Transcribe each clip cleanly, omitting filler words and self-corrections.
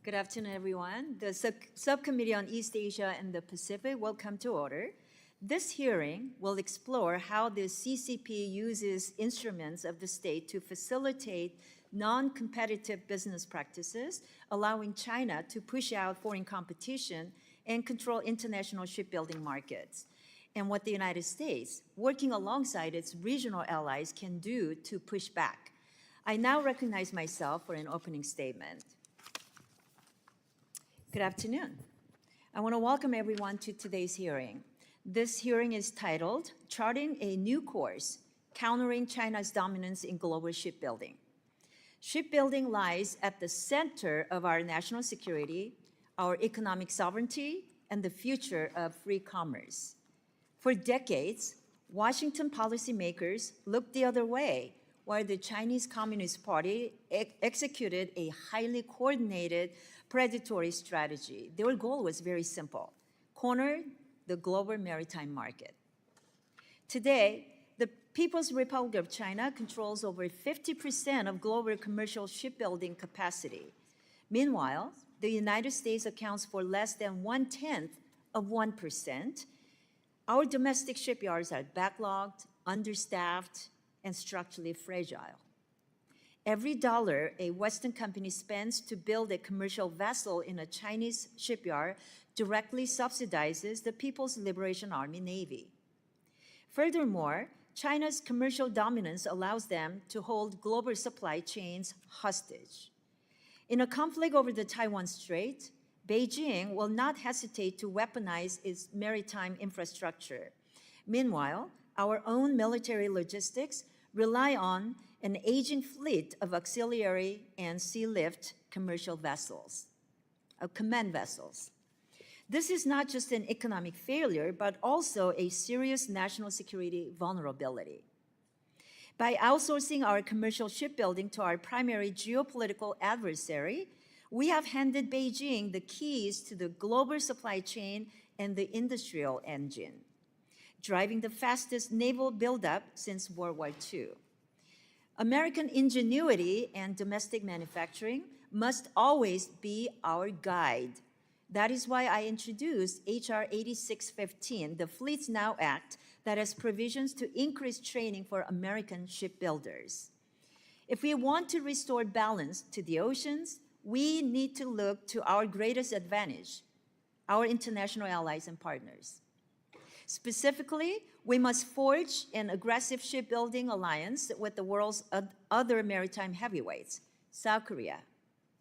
Good afternoon, everyone. The Subcommittee on East Asia and the Pacific will come to order. This hearing will explore how the CCP uses instruments of the state to facilitate non-competitive business practices, allowing China to push out foreign competition and control international shipbuilding markets, and what the United States, working alongside its regional allies, can do to push back. I now recognize myself for an opening statement. Good afternoon. I want to welcome everyone to today's hearing. This hearing is titled, Charting a New Course, Countering China's Dominance in Global Shipbuilding. Shipbuilding lies at the center of our national security, our economic sovereignty, and the future of free commerce. For decades, Washington policymakers looked the other way while the Chinese Communist Party executed a highly coordinated predatory strategy. Their goal was very simple: corner the global maritime market. Today, the People's Republic of China controls over 50% of global commercial shipbuilding capacity. Meanwhile, the United States accounts for less than 1/10 of 1%. Our domestic shipyards are backlogged, understaffed, and structurally fragile. Every dollar a Western company spends to build a commercial vessel in a Chinese shipyard directly subsidizes the People's Liberation Army Navy. Furthermore, China's commercial dominance allows them to hold global supply chains hostage. In a conflict over the Taiwan Strait, Beijing will not hesitate to weaponize its maritime infrastructure. Meanwhile, our own military logistics rely on an aging fleet of auxiliary and sea-lift commercial vessels, command vessels. This is not just an economic failure, but also a serious national security vulnerability. By outsourcing our commercial shipbuilding to our primary geopolitical adversary, we have handed Beijing the keys to the global supply chain and the industrial engine, driving the fastest naval buildup since World War II. American ingenuity and domestic manufacturing must always be our guide. That is why I introduced H.R. 8615, the Fleets Now Act, that has provisions to increase training for American shipbuilders. If we want to restore balance to the oceans, we need to look to our greatest advantage, our international allies and partners. Specifically, we must forge an aggressive shipbuilding alliance with the world's other maritime heavyweights, South Korea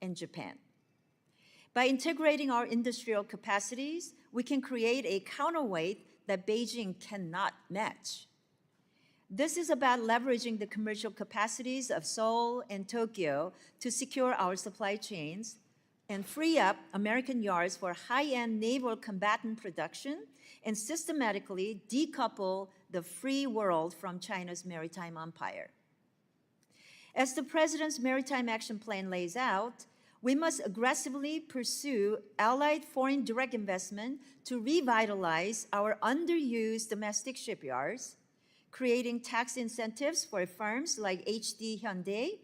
and Japan. By integrating our industrial capacities, we can create a counterweight that Beijing cannot match. This is about leveraging the commercial capacities of Seoul and Tokyo to secure our supply chains and free up American yards for high-end naval combatant production and systematically decouple the free world from China's maritime empire. As the President's Maritime Action Plan lays out, we must aggressively pursue allied foreign direct investment to revitalize our underused domestic shipyards, creating tax incentives for firms like HD Hyundai,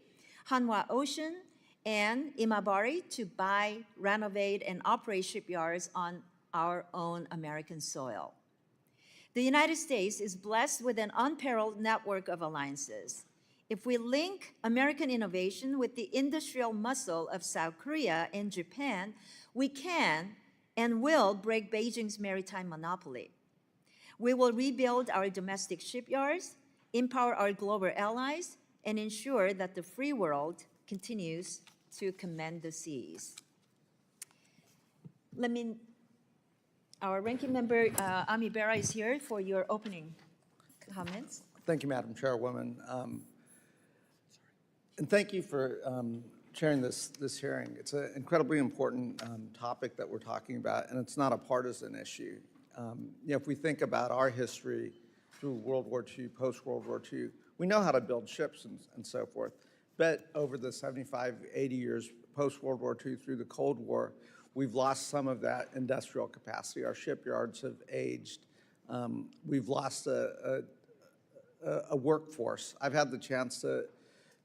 Hanwha Ocean, and Imabari to buy, renovate, and operate shipyards on our own American soil. The United States is blessed with an unparalleled network of alliances. If we link American innovation with the industrial muscle of South Korea and Japan, we can and will break Beijing's maritime monopoly. We will rebuild our domestic shipyards, empower our global allies, and ensure that the free world continues to command the seas. Our ranking member, Ami Berra, is here for your opening comments. Thank you, Madam Chairwoman. And thank you for chairing this hearing. It's an incredibly important topic that we're talking about, and it's not a partisan issue. If we think about our history through World War II, post-World War II, we know how to build ships and so forth. But over the 75, 80 years post-World War II through the Cold War, we've lost some of that industrial capacity. Our shipyards have aged. We've lost a workforce. I've had the chance to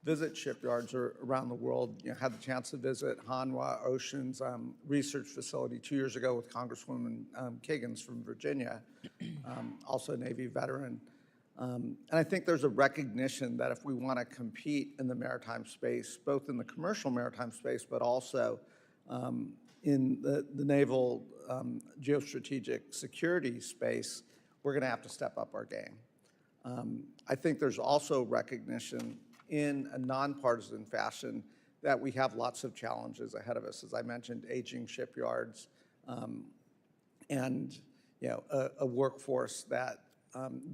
visit shipyards around the world. Had the chance to visit Hanwha Ocean's research facility 2 years ago with Congresswoman Kagan's from Virginia, also a Navy veteran. And I think there's a recognition that if we want to compete in the maritime space, both in the commercial maritime space, but also in the naval geostrategic security space, we're going to have to step up our game. I think there's also recognition in a nonpartisan fashion that we have lots of challenges ahead of us. As I mentioned, aging shipyards and a workforce that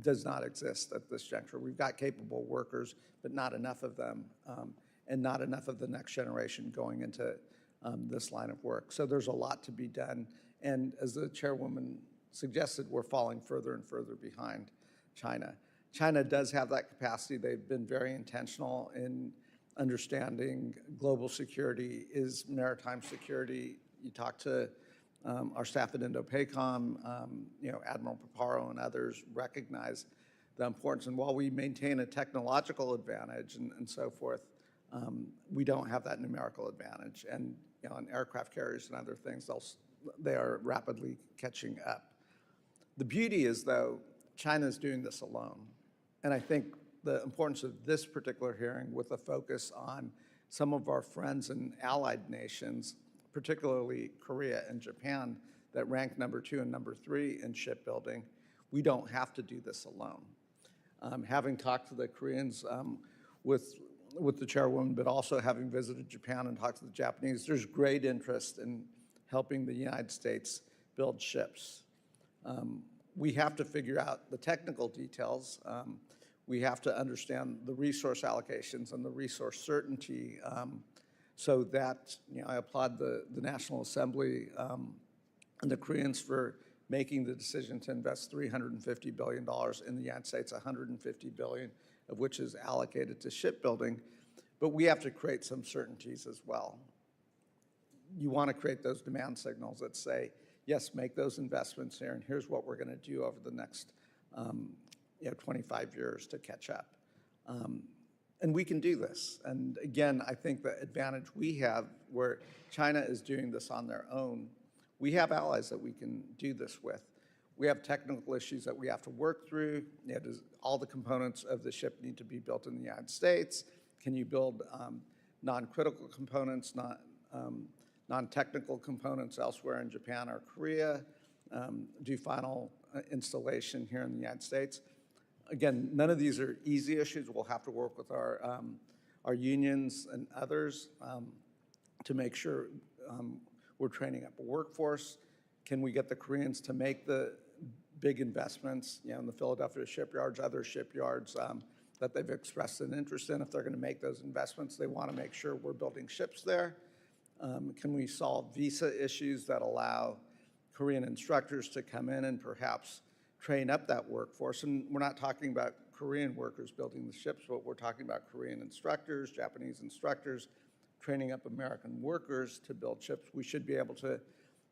does not exist at this juncture. We've got capable workers, but not enough of them, and not enough of the next generation going into this line of work. So there's a lot to be done. And as the chairwoman suggested, we're falling further and further behind China. China does have that capacity. They've been very intentional in understanding global security is maritime security. You talk to our staff at Indo-PACOM, Admiral Paparo and others recognize the importance. And while we maintain a technological advantage and so forth, we don't have that numerical advantage. And on aircraft carriers and other things, they are rapidly catching up. The beauty is, though, China's doing this alone. And I think the importance of this particular hearing with a focus on some of our friends and allied nations, particularly Korea and Japan, that rank number 2 and number 3 in shipbuilding, we don't have to do this alone. Having talked to the Koreans with the chairwoman, but also having visited Japan and talked to the Japanese, there's great interest in helping the United States build ships. We have to figure out the technical details. We have to understand the resource allocations and the resource certainty so that, I applaud the National Assembly and the Koreans for making the decision to invest $350 billion in the United States, $150 billion of which is allocated to shipbuilding. But we have to create some certainties as well. You want to create those demand signals that say, yes, make those investments here, and here's what we're going to do over the next 25 years to catch up. And we can do this. And again, I think the advantage we have where China is doing this on their own, we have allies that we can do this with. We have technical issues that we have to work through. Does all the components of the ship need to be built in the United States? Can you build non-critical components, non-technical components elsewhere in Japan or Korea? Do final installation here in the United States? Again, none of these are easy issues. We'll have to work with our unions and others to make sure we're training up a workforce. Can we get the Koreans to make the big investments, in the Philadelphia shipyards, other shipyards that they've expressed an interest in? If they're going to make those investments, they want to make sure we're building ships there. Can we solve visa issues that allow Korean instructors to come in and perhaps train up that workforce? And we're not talking about Korean workers building the ships, but we're talking about Korean instructors, Japanese instructors, training up American workers to build ships. We should be able to,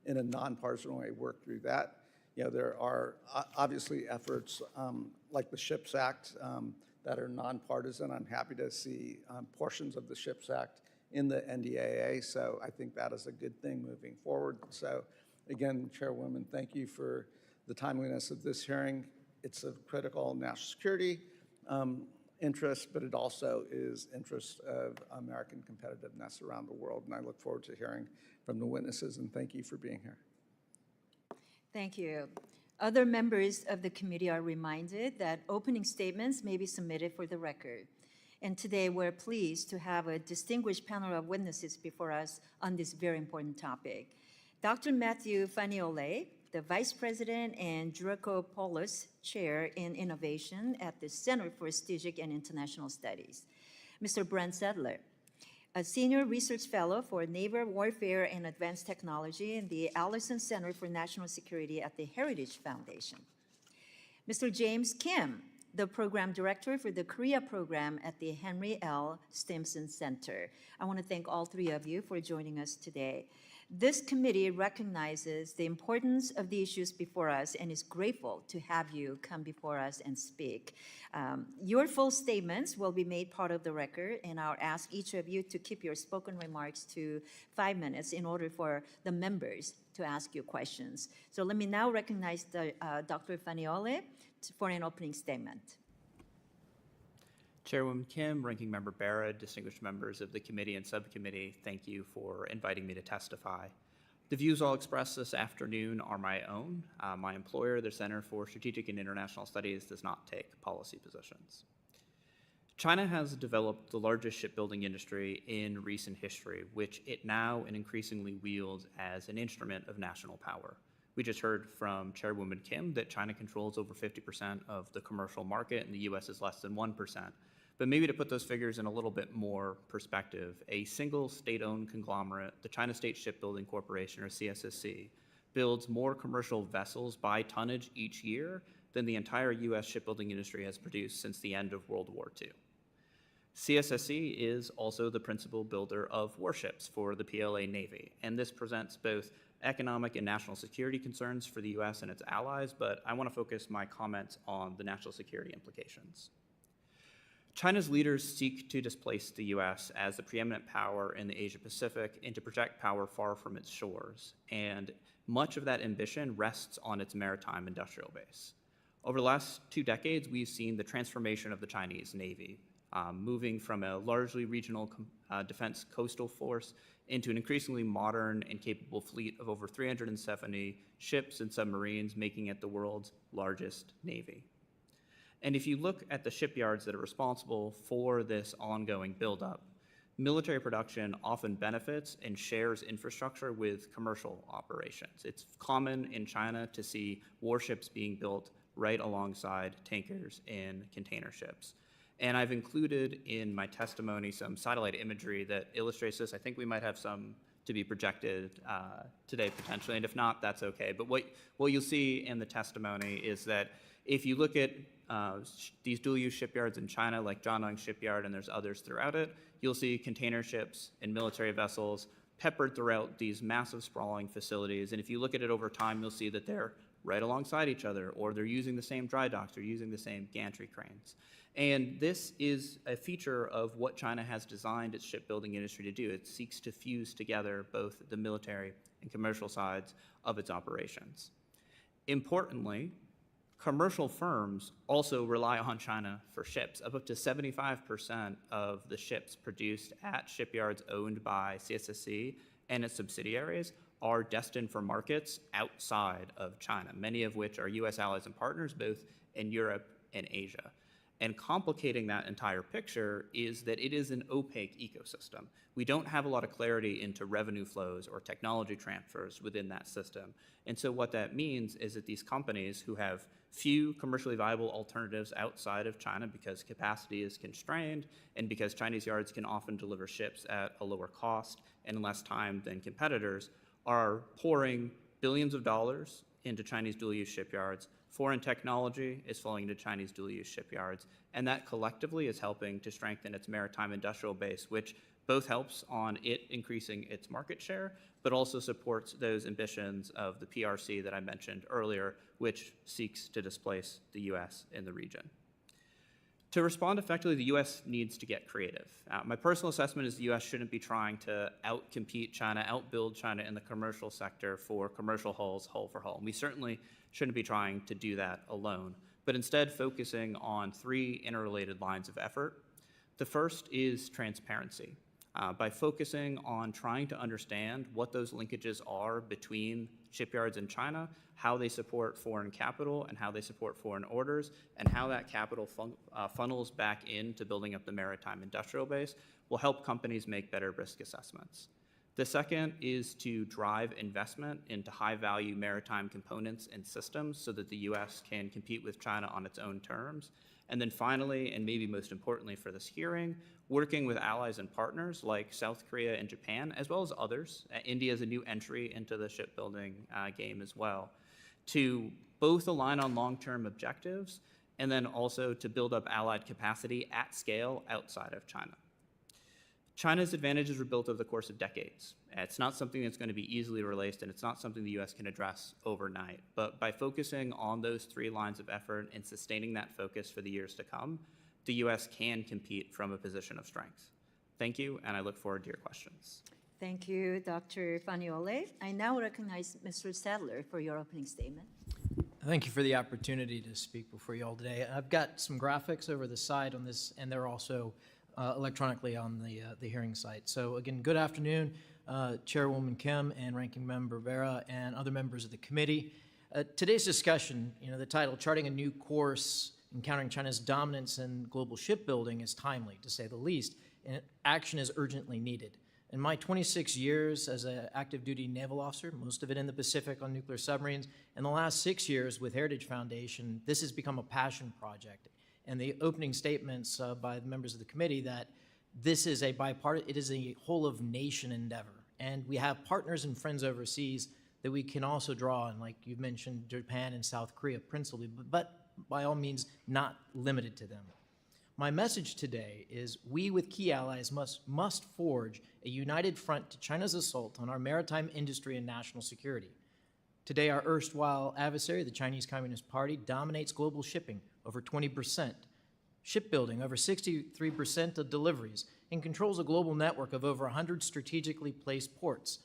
in a nonpartisan way, work through that. There are obviously efforts like the SHIPS Act that are nonpartisan. I'm happy to see portions of the SHIPS Act in the NDAA, so I think that is a good thing moving forward. So again, Chairwoman, thank you for the timeliness of this hearing. It's of critical national security interest, but it also is interest of American competitiveness around the world, and I look forward to hearing from the witnesses, and thank you for being here. Thank you. Other members of the committee are reminded that opening statements may be submitted for the record. And today we're pleased to have a distinguished panel of witnesses before us on this very important topic. Dr. Matthew Funaiole, the Vice President and Dracopoulos Chair in Innovation at the Center for Strategic and International Studies. Mr. Brent Sadler, a Senior Research Fellow for Naval Warfare and Advanced Technology in the Allison Center for National Security at the Heritage Foundation. Mr. James Kim, the Program Director for the Korea Program at the Henry L. Stimson Center. I want to thank all three of you for joining us today. This committee recognizes the importance of the issues before us and is grateful to have you come before us and speak. Your full statements will be made part of the record, and I'll ask each of you to keep your spoken remarks to 5 minutes in order for the members to ask you questions. So let me now recognize Dr. Funaiole for an opening statement. Chairwoman Kim, Ranking Member Barra, distinguished members of the committee and subcommittee, thank you for inviting me to testify. The views I'll express this afternoon are my own. My employer, the Center for Strategic and International Studies, does not take policy positions. China has developed the largest shipbuilding industry in recent history, which it now and increasingly wields as an instrument of national power. We just heard from Chairwoman Kim that China controls over 50% of the commercial market and the US is less than 1%. But maybe to put those figures in a little bit more perspective, a single state-owned conglomerate, the China State Shipbuilding Corporation, or CSSC, builds more commercial vessels by tonnage each year than the entire US shipbuilding industry has produced since the end of World War II. CSSC is also the principal builder of warships for the PLA Navy, and this presents both economic and national security concerns for the US and its allies, but I want to focus my comments on the national security implications. China's leaders seek to displace the US as the preeminent power in the Asia-Pacific and to project power far from its shores, and much of that ambition rests on its maritime industrial base. Over the last 2 decades, we've seen the transformation of the Chinese Navy, moving from a largely regional defense coastal force into an increasingly modern and capable fleet of over 370 ships and submarines, making it the world's largest navy. And if you look at the shipyards that are responsible for this ongoing buildup, military production often benefits and shares infrastructure with commercial operations. It's common in China to see warships being built right alongside tankers and container ships. And I've included in my testimony some satellite imagery that illustrates this. I think we might have some to be projected today potentially, and if not, that's okay. But what you'll see in the testimony is that if you look at these dual-use shipyards in China, like Jiangnan Shipyard, and there's others throughout it, you'll see container ships and military vessels peppered throughout these massive sprawling facilities. And if you look at it over time, you'll see that they're right alongside each other, or they're using the same dry docks, they're using the same gantry cranes. And this is a feature of what China has designed its shipbuilding industry to do. It seeks to fuse together both the military and commercial sides of its operations. Importantly, commercial firms also rely on China for ships. Up to 75% of the ships produced at shipyards owned by CSSC and its subsidiaries are destined for markets outside of China, many of which are US allies and partners, both in Europe and Asia. And complicating that entire picture is that it is an opaque ecosystem. We don't have a lot of clarity into revenue flows or technology transfers within that system. And so what that means is that these companies who have few commercially viable alternatives outside of China because capacity is constrained and because Chinese yards can often deliver ships at a lower cost and in less time than competitors, are pouring billions of dollars into Chinese dual-use shipyards. Foreign technology is flowing into Chinese dual-use shipyards, and that collectively is helping to strengthen its maritime industrial base, which both helps on it increasing its market share, but also supports those ambitions of the PRC that I mentioned earlier, which seeks to displace the US in the region. To respond effectively, the US needs to get creative. My personal assessment is the US shouldn't be trying to outcompete China, outbuild China in the commercial sector for commercial hulls, hull for hull. And we certainly shouldn't be trying to do that alone, but instead focusing on 3 interrelated lines of effort. The first is transparency. By focusing on trying to understand what those linkages are between shipyards in China, how they support foreign capital and how they support foreign orders, and how that capital funnels back into building up the maritime industrial base will help companies make better risk assessments. The second is to drive investment into high-value maritime components and systems so that the US can compete with China on its own terms. And then finally, and maybe most importantly for this hearing, working with allies and partners like South Korea and Japan, as well as others. India is a new entry into the shipbuilding game as well, to both align on long-term objectives and then also to build up allied capacity at scale outside of China. China's advantages were built over the course of decades. It's not something that's going to be easily replaced, and it's not something the U.S. can address overnight. But by focusing on those 3 lines of effort and sustaining that focus for the years to come, the U.S. can compete from a position of strength. Thank you, and I look forward to your questions. Thank you, Dr. Funaiole. I now recognize Mr. Sadler for your opening statement. Thank you for the opportunity to speak before you all today. I've got some graphics over the side on this, and they're also electronically on the hearing site. So again, good afternoon, Chairwoman Kim and Ranking Member Vera and other members of the committee. Today's discussion, the title, Charting a New Course, Encountering China's Dominance in Global Shipbuilding, is timely, to say the least, and action is urgently needed. In my 26 years as an active duty naval officer, most of it in the Pacific on nuclear submarines, and the last 6 years with Heritage Foundation, this has become a passion project. And the opening statements by the members of the committee that this is a bipartisan, it is a whole of nation endeavor. And we have partners and friends overseas that we can also draw on, like you've mentioned, Japan and South Korea principally, but by all means not limited to them. My message today is we with key allies must forge a united front to China's assault on our maritime industry and national security. Today, our erstwhile adversary, the Chinese Communist Party, dominates global shipping, over 20%, shipbuilding, over 63% of deliveries, and controls a global network of over 100 strategically placed ports.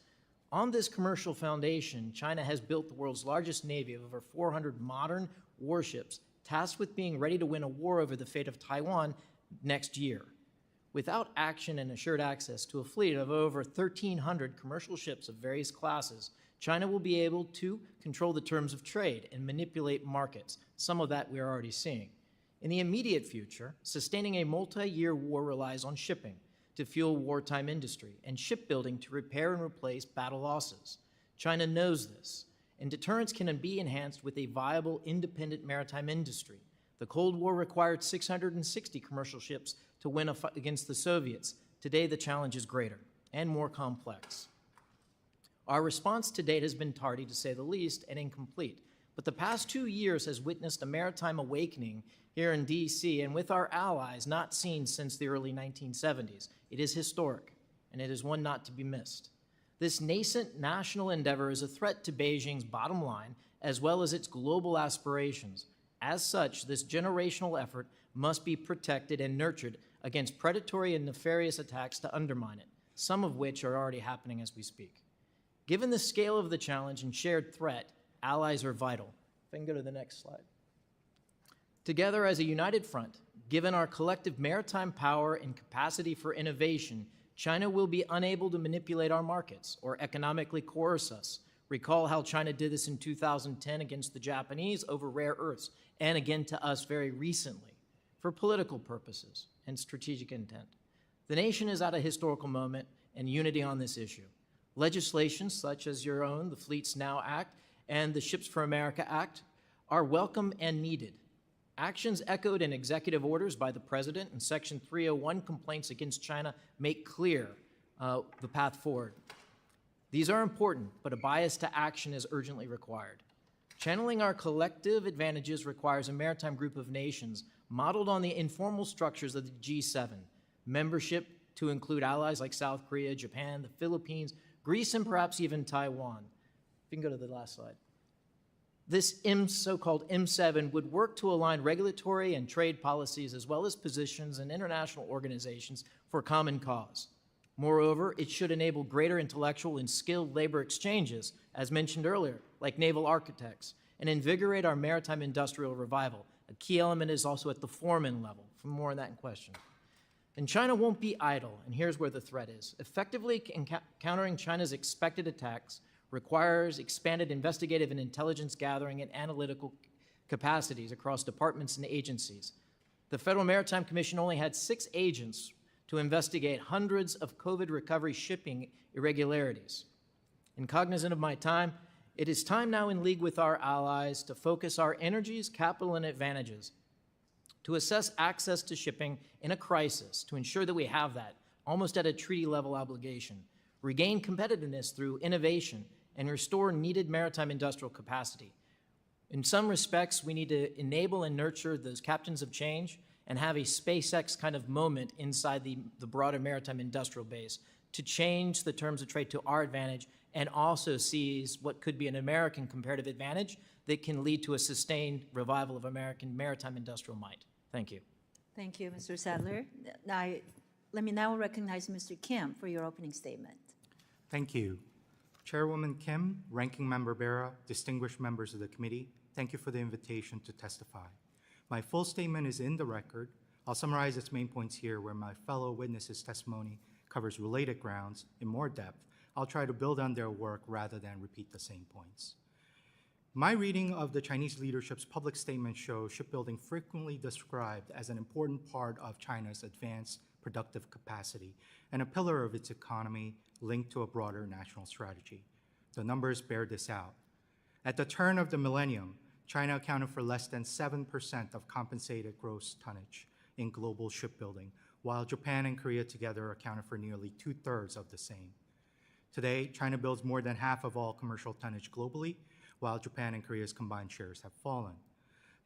On this commercial foundation, China has built the world's largest navy of over 400 modern warships, tasked with being ready to win a war over the fate of Taiwan next year. Without action and assured access to a fleet of over 1,300 commercial ships of various classes, China will be able to control the terms of trade and manipulate markets. Some of that we are already seeing. In the immediate future, sustaining a multi-year war relies on shipping to fuel wartime industry and shipbuilding to repair and replace battle losses. China knows this, and deterrence can be enhanced with a viable, independent maritime industry. The Cold War required 660 commercial ships to win against the Soviets. Today, the challenge is greater and more complex. Our response to date has been tardy, to say the least, and incomplete. But the past 2 years has witnessed a maritime awakening here in D.C. and with our allies not seen since the early 1970s. It is historic, and it is one not to be missed. This nascent national endeavor is a threat to Beijing's bottom line, as well as its global aspirations. As such, this generational effort must be protected and nurtured against predatory and nefarious attacks to undermine it, some of which are already happening as we speak. Given the scale of the challenge and shared threat, allies are vital. If I can go to the next slide. Together as a united front, given our collective maritime power and capacity for innovation, China will be unable to manipulate our markets or economically coerce us. Recall how China did this in 2010 against the Japanese over rare earths, and again to us very recently, for political purposes and strategic intent. The nation is at a historical moment and unity on this issue. Legislation such as your own, the Fleets Now Act, and the Ships for America Act are welcome and needed. Actions echoed in executive orders by the President and Section 301 complaints against China make clear the path forward. These are important, but a bias to action is urgently required. Channeling our collective advantages requires a maritime group of nations modeled on the informal structures of the G7, membership to include allies like South Korea, Japan, the Philippines, Greece, and perhaps even Taiwan. If you can go to the last slide. This so-called M7 would work to align regulatory and trade policies as well as positions in international organizations for common cause. Moreover, it should enable greater intellectual and skilled labor exchanges, as mentioned earlier, like naval architects, and invigorate our maritime industrial revival. A key element is also at the foreman level. For more on that in question. And China won't be idle, and here's where the threat is. Effectively countering China's expected attacks requires expanded investigative and intelligence gathering and analytical capacities across departments and agencies. The Federal Maritime Commission only had 6 agents to investigate hundreds of COVID recovery shipping irregularities. And cognizant of my time, it is time now in league with our allies to focus our energies, capital, and advantages to assess access to shipping in a crisis, to ensure that we have that, almost at a treaty-level obligation, regain competitiveness through innovation, and restore needed maritime industrial capacity. In some respects, we need to enable and nurture those captains of change and have a SpaceX kind of moment inside the broader maritime industrial base to change the terms of trade to our advantage and also seize what could be an American comparative advantage that can lead to a sustained revival of American maritime industrial might. Thank you. Thank you, Mr. Sadler. Let me now recognize Mr. Kim for your opening statement. Thank you. Chairwoman Kim, Ranking Member Bera, distinguished members of the committee, thank you for the invitation to testify. My full statement is in the record. I'll summarize its main points here where my fellow witnesses' testimony covers related grounds in more depth. I'll try to build on their work rather than repeat the same points. My reading of the Chinese leadership's public statement shows shipbuilding frequently described as an important part of China's advanced productive capacity and a pillar of its economy linked to a broader national strategy. The numbers bear this out. At the turn of the millennium, China accounted for less than 7% of compensated gross tonnage in global shipbuilding, while Japan and Korea together accounted for nearly 2/3 of the same. Today, China builds more than half of all commercial tonnage globally, while Japan and Korea's combined shares have fallen.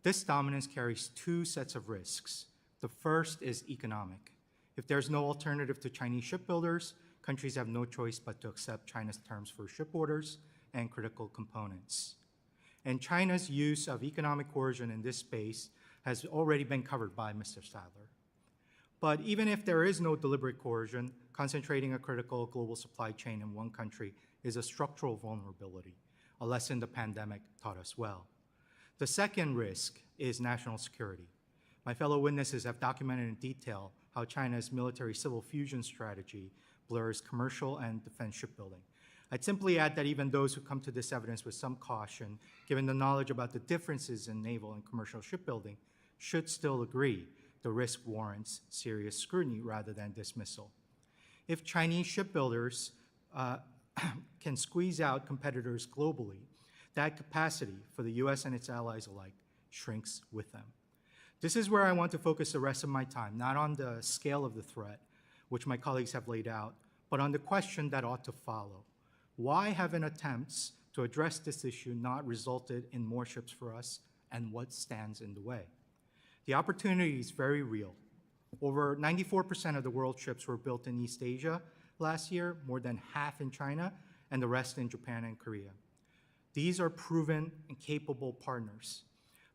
This dominance carries two sets of risks. The first is economic. If there's no alternative to Chinese shipbuilders, countries have no choice but to accept China's terms for ship orders and critical components. And China's use of economic coercion in this space has already been covered by Mr. Sadler. But even if there is no deliberate coercion, concentrating a critical global supply chain in one country is a structural vulnerability, a lesson the pandemic taught us well. The second risk is national security. My fellow witnesses have documented in detail how China's military-civil fusion strategy blurs commercial and defense shipbuilding. I'd simply add that even those who come to this evidence with some caution, given the knowledge about the differences in naval and commercial shipbuilding, should still agree the risk warrants serious scrutiny rather than dismissal. If Chinese shipbuilders can squeeze out competitors globally, that capacity for the US and its allies alike shrinks with them. This is where I want to focus the rest of my time, not on the scale of the threat, which my colleagues have laid out, but on the question that ought to follow. Why haven't attempts to address this issue not resulted in more ships for us, and what stands in the way? The opportunity is very real. Over 94% of the world's ships were built in East Asia last year, more than half in China, and the rest in Japan and Korea. These are proven and capable partners.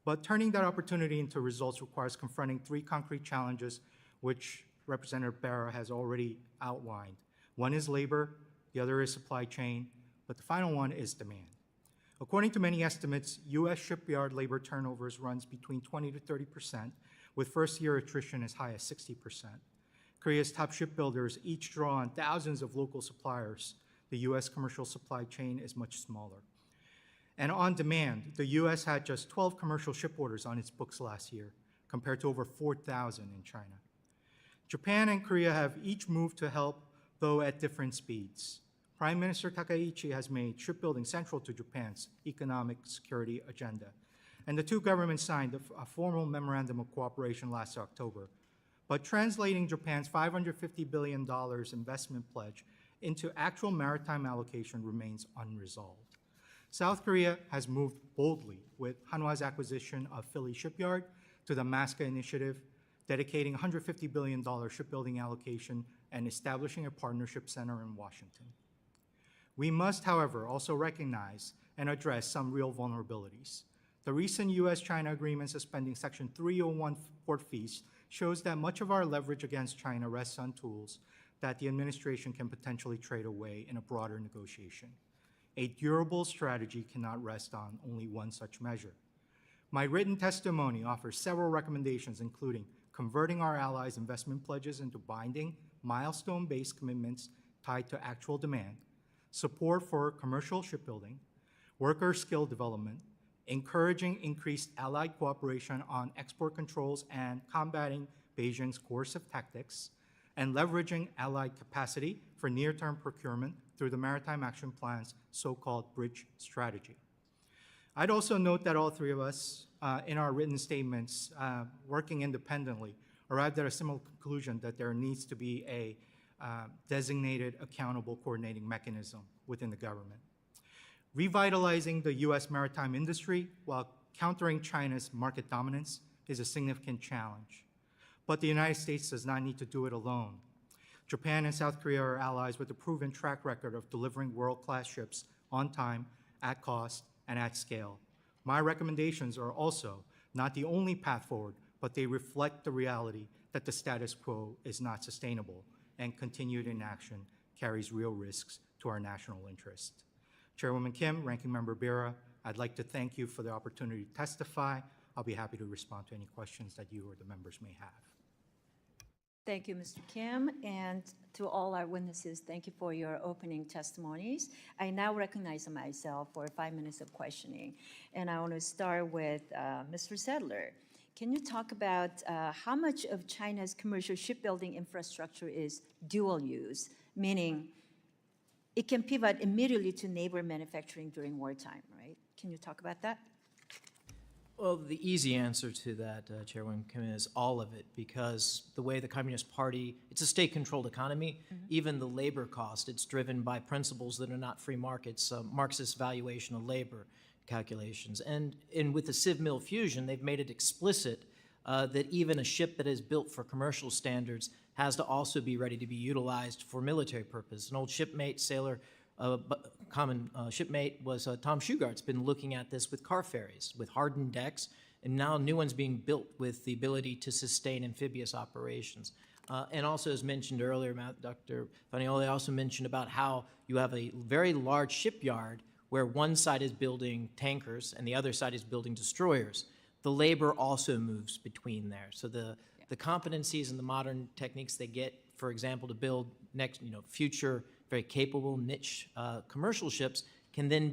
But turning that opportunity into results requires confronting three concrete challenges, which Representative Bera has already outlined. One is labor, the other is supply chain, but the final one is demand. According to many estimates, US shipyard labor turnovers runs between 20 to 30%, with first-year attrition as high as 60%. Korea's top shipbuilders each draw on thousands of local suppliers. The US commercial supply chain is much smaller. And on demand, the US had just 12 commercial ship orders on its books last year, compared to over 4,000 in China. Japan and Korea have each moved to help, though at different speeds. Prime Minister Takaichi has made shipbuilding central to Japan's economic security agenda, and the two governments signed a formal memorandum of cooperation last October. But translating Japan's $550 billion investment pledge into actual maritime allocation remains unresolved. South Korea has moved boldly with Hanwha's acquisition of Philly Shipyard to the MASCA initiative, dedicating $150 billion shipbuilding allocation and establishing a partnership center in Washington. We must, however, also recognize and address some real vulnerabilities. The recent US-China agreement suspending Section 301 port fees shows that much of our leverage against China rests on tools that the administration can potentially trade away in a broader negotiation. A durable strategy cannot rest on only one such measure. My written testimony offers several recommendations, including converting our allies' investment pledges into binding, milestone-based commitments tied to actual demand, support for commercial shipbuilding, worker skill development, encouraging increased allied cooperation on export controls and combating Beijing's coercive tactics, and leveraging allied capacity for near-term procurement through the Maritime Action Plan's so-called bridge strategy. I'd also note that all three of us, in our written statements, working independently, arrived at a similar conclusion that there needs to be a designated accountable coordinating mechanism within the government. Revitalizing the US maritime industry while countering China's market dominance is a significant challenge. But the United States does not need to do it alone. Japan and South Korea are allies with a proven track record of delivering world-class ships on time, at cost, and at scale. My recommendations are also not the only path forward, but they reflect the reality that the status quo is not sustainable, and continued inaction carries real risks to our national interest. Chairwoman Kim, Ranking Member Bera, I'd like to thank you for the opportunity to testify. I'll be happy to respond to any questions that you or the members may have. Thank you, Mr. Kim, and to all our witnesses, thank you for your opening testimonies. I now recognize myself for 5 minutes of questioning, and I want to start with Mr. Sadler. Can you talk about how much of China's commercial shipbuilding infrastructure is dual use, meaning it can pivot immediately to neighbor manufacturing during wartime, right? Can you talk about that? Well, the easy answer to that, Chairwoman Kim, is all of it, because the way the Communist Party, it's a state-controlled economy. Even the labor cost, it's driven by principles that are not free markets, Marxist valuation of labor calculations. And with the Civ Mill fusion, they've made it explicit that even a ship that is built for commercial standards has to also be ready to be utilized for military purpose. An old shipmate, sailor, common shipmate was Tom Shugart's been looking at this with car ferries, with hardened decks, and now new ones being built with the ability to sustain amphibious operations. And also, as mentioned earlier, Dr. Funaiole also mentioned about how you have a very large shipyard where one side is building tankers and the other side is building destroyers. The labor also moves between there. So the competencies and the modern techniques they get, for example, to build future very capable niche commercial ships can then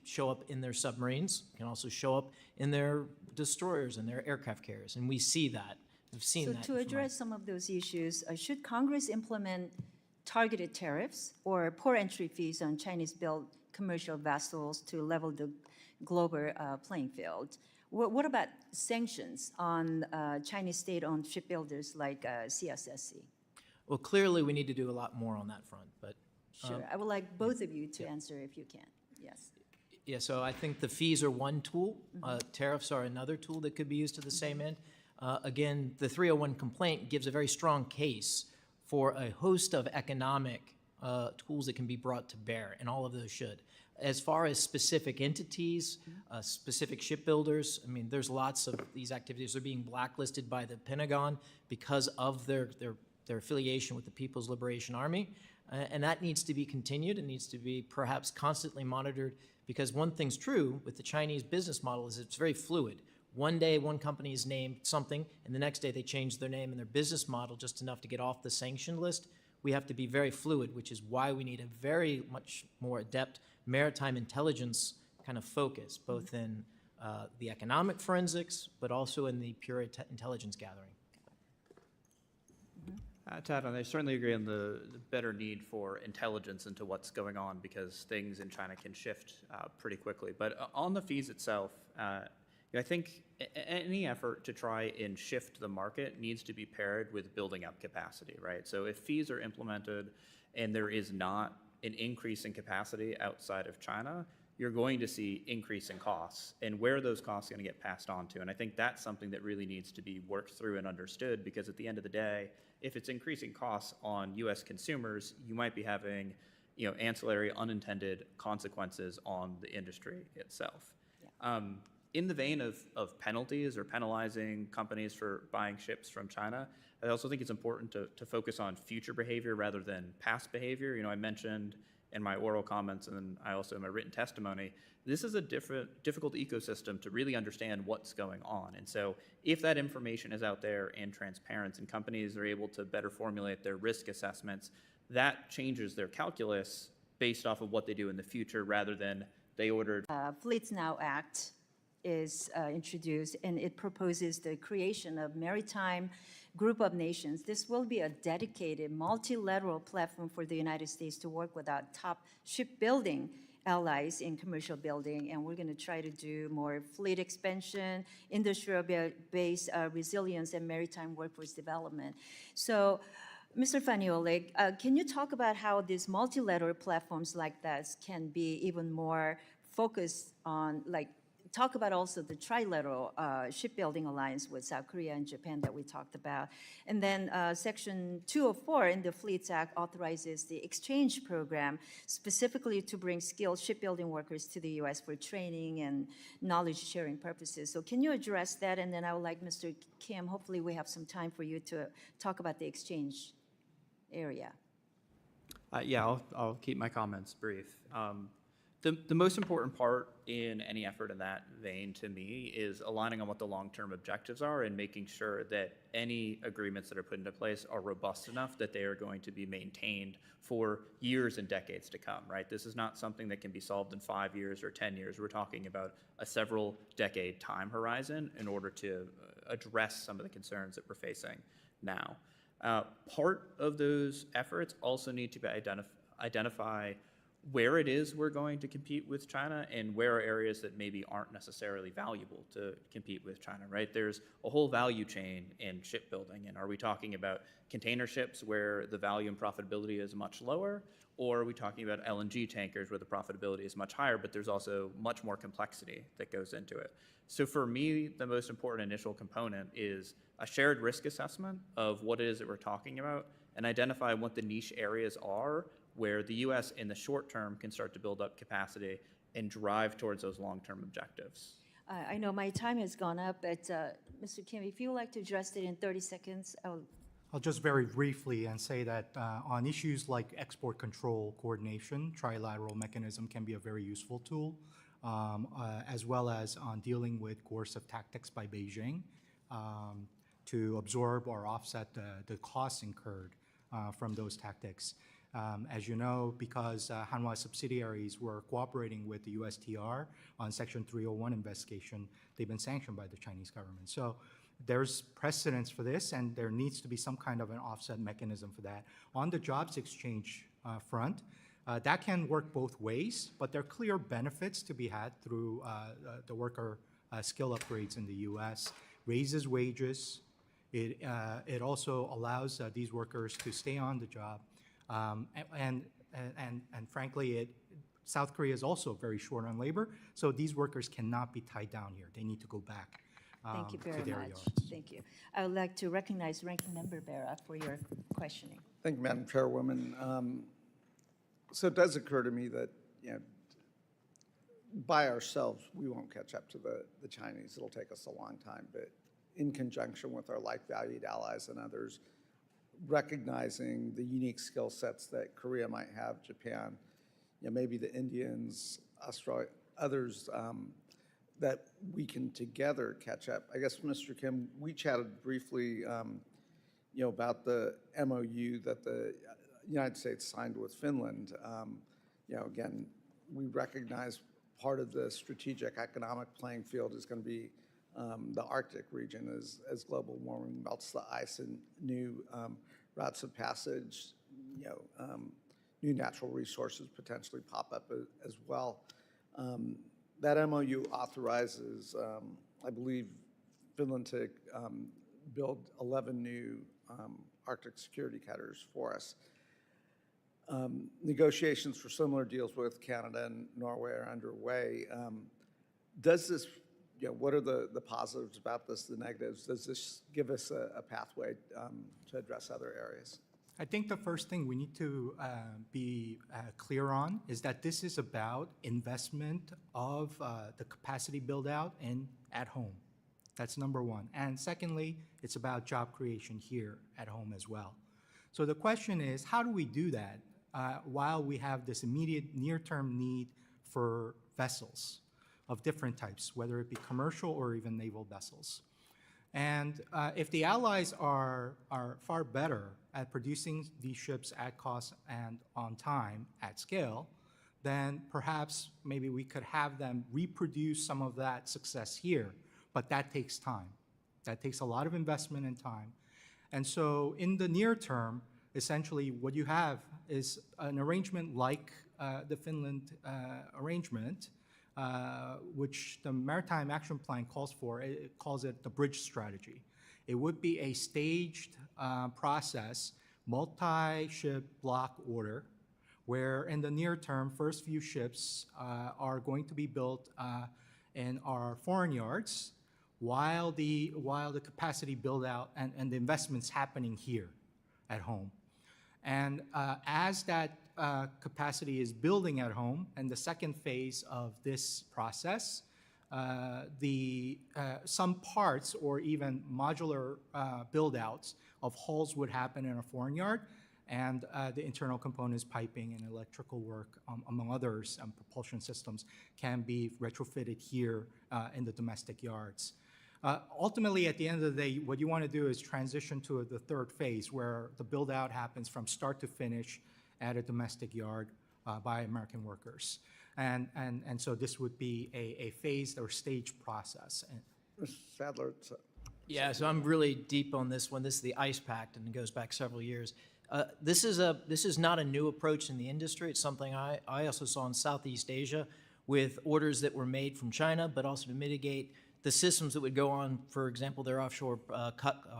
show up in their submarines, can also show up in their destroyers and their aircraft carriers, and we see that. We've seen that. So to address some of those issues, should Congress implement targeted tariffs or poor entry fees on Chinese-built commercial vessels to level the global playing field? What about sanctions on Chinese state-owned shipbuilders like CSSC? Well, clearly we need to do a lot more on that front, but Sure. I would like both of you to answer if you can. Yes. yeah, so I think the fees are one tool. Tariffs are another tool that could be used to the same end. Again, the 301 complaint gives a very strong case for a host of economic tools that can be brought to bear, and all of those should. As far as specific entities, specific shipbuilders, I mean, there's lots of these activities are being blacklisted by the Pentagon because of their affiliation with the People's Liberation Army. And that needs to be continued. It needs to be perhaps constantly monitored, because one thing's true with the Chinese business model is it's very fluid. One day one company is named something, and the next day they change their name and their business model just enough to get off the sanctioned list. We have to be very fluid, which is why we need a very much more adept maritime intelligence kind of focus, both in the economic forensics, but also in the pure intelligence gathering. Tad, I certainly agree on the better need for intelligence into what's going on, because things in China can shift pretty quickly. But on the fees itself, I think any effort to try and shift the market needs to be paired with building up capacity, right? So if fees are implemented and there is not an increase in capacity outside of China, you're going to see increase in costs, and where are those costs going to get passed on to? And I think that's something that really needs to be worked through and understood, because at the end of the day, if it's increasing costs on U.S. consumers, you might be having, ancillary unintended consequences on the industry itself. Yeah. In the vein of penalties or penalizing companies for buying ships from China, I also think it's important to focus on future behavior rather than past behavior. I mentioned in my oral comments, and then I also in my written testimony, this is a difficult ecosystem to really understand what's going on. And so if that information is out there and transparent, and companies are able to better formulate their risk assessments, that changes their calculus based off of what they do in the future, rather than they ordered. Fleets Now Act is introduced, and it proposes the creation of maritime group of nations. This will be a dedicated multilateral platform for the United States to work with our top shipbuilding allies in commercial building, and we're going to try to do more fleet expansion, industrial base resilience, and maritime workforce development. So, Mr. Funaiole, can you talk about how these multilateral platforms like this can be even more focused on, talk about also the trilateral shipbuilding alliance with South Korea and Japan that we talked about. And then Section 204 in the Fleets Act authorizes the exchange program specifically to bring skilled shipbuilding workers to the U.S. for training and knowledge sharing purposes. So can you address that? And then I would like Mr. Kim, hopefully we have some time for you to talk about the exchange area. Yeah, I'll keep my comments brief. The most important part in any effort in that vein to me is aligning on what the long-term objectives are and making sure that any agreements that are put into place are robust enough that they are going to be maintained for years and decades to come, right? This is not something that can be solved in 5 years or 10 years. We're talking about a several decade time horizon in order to address some of the concerns that we're facing now. Part of those efforts also need to be identify where it is we're going to compete with China and where are areas that maybe aren't necessarily valuable to compete with China, right? There's a whole value chain in shipbuilding, and are we talking about container ships where the value and profitability is much lower, or are we talking about LNG tankers where the profitability is much higher, but there's also much more complexity that goes into it? So for me, the most important initial component is a shared risk assessment of what it is that we're talking about and identify what the niche areas are where the U.S. in the short term can start to build up capacity and drive towards those long-term objectives. I know my time has gone up, but Mr. Kim, if you would like to address it in 30 seconds, I'll just very briefly and say that on issues like export control coordination, trilateral mechanism can be a very useful tool, as well as on dealing with coercive tactics by Beijing to absorb or offset the costs incurred from those tactics. As you know, because Hanwha subsidiaries were cooperating with the USTR on Section 301 investigation, they've been sanctioned by the Chinese government. So there's precedence for this, and there needs to be some kind of an offset mechanism for that. On the jobs exchange front, that can work both ways, but there are clear benefits to be had through the worker skill upgrades in the U.S., raises wages. It also allows these workers to stay on the job. And frankly, South Korea is also very short on labor, so these workers cannot be tied down here. They need to go back thank you to very their much. yards. Thank you. I would like to recognize Ranking Member Berra for your questioning. Thank you, Madam Chairwoman. So it does occur to me that, by ourselves, we won't catch up to the Chinese. It'll take us a long time, but in conjunction with our like-valued allies and others, recognizing the unique skill sets that Korea might have, Japan, maybe the Indians, Australia, others, that we can together catch up. I guess, Mr. Kim, we chatted briefly, about the MOU that the United States signed with Finland. Again, we recognize part of the strategic economic playing field is going to be the Arctic region as global warming melts the ice and new routes of passage, new natural resources potentially pop up as well. That MOU authorizes, I believe, Finland to build 11 new Arctic security cutters for us. Negotiations for similar deals with Canada and Norway are underway. Does this, what are the positives about this, the negatives? Does this give us a pathway to address other areas? I think the first thing we need to be clear on is that this is about investment of the capacity build out and at home. That's number one. And secondly, it's about job creation here at home as well. So the question is, how do we do that while we have this immediate near-term need for vessels of different types, whether it be commercial or even naval vessels? And if the allies are far better at producing these ships at cost and on time at scale, then perhaps maybe we could have them reproduce some of that success here. But that takes time. That takes a lot of investment and time. And so in the near term, essentially what you have is an arrangement like the Finland arrangement, which the Maritime Action Plan calls for. It calls it the bridge strategy. It would be a staged process, multi-ship block order, where in the near term, first few ships are going to be built in our foreign yards while the capacity build out and the investments happening here at home. And as that capacity is building at home, and the second phase of this process, some parts or even modular build-outs of hulls would happen in a foreign yard, and the internal components, piping and electrical work, among others, propulsion systems, can be retrofitted here in the domestic yards. Ultimately, at the end of the day, what you want to do is transition to the third phase, where the build-out happens from start to finish at a domestic yard by American workers. And so this would be a phased or staged process. Mr. Sadler, Yeah, so I'm really deep on this one. This is the ICE Pact, and it goes back several years. This is not a new approach in the industry. It's something I also saw in Southeast Asia with orders that were made from China, but also to mitigate the systems that would go on, for example, their offshore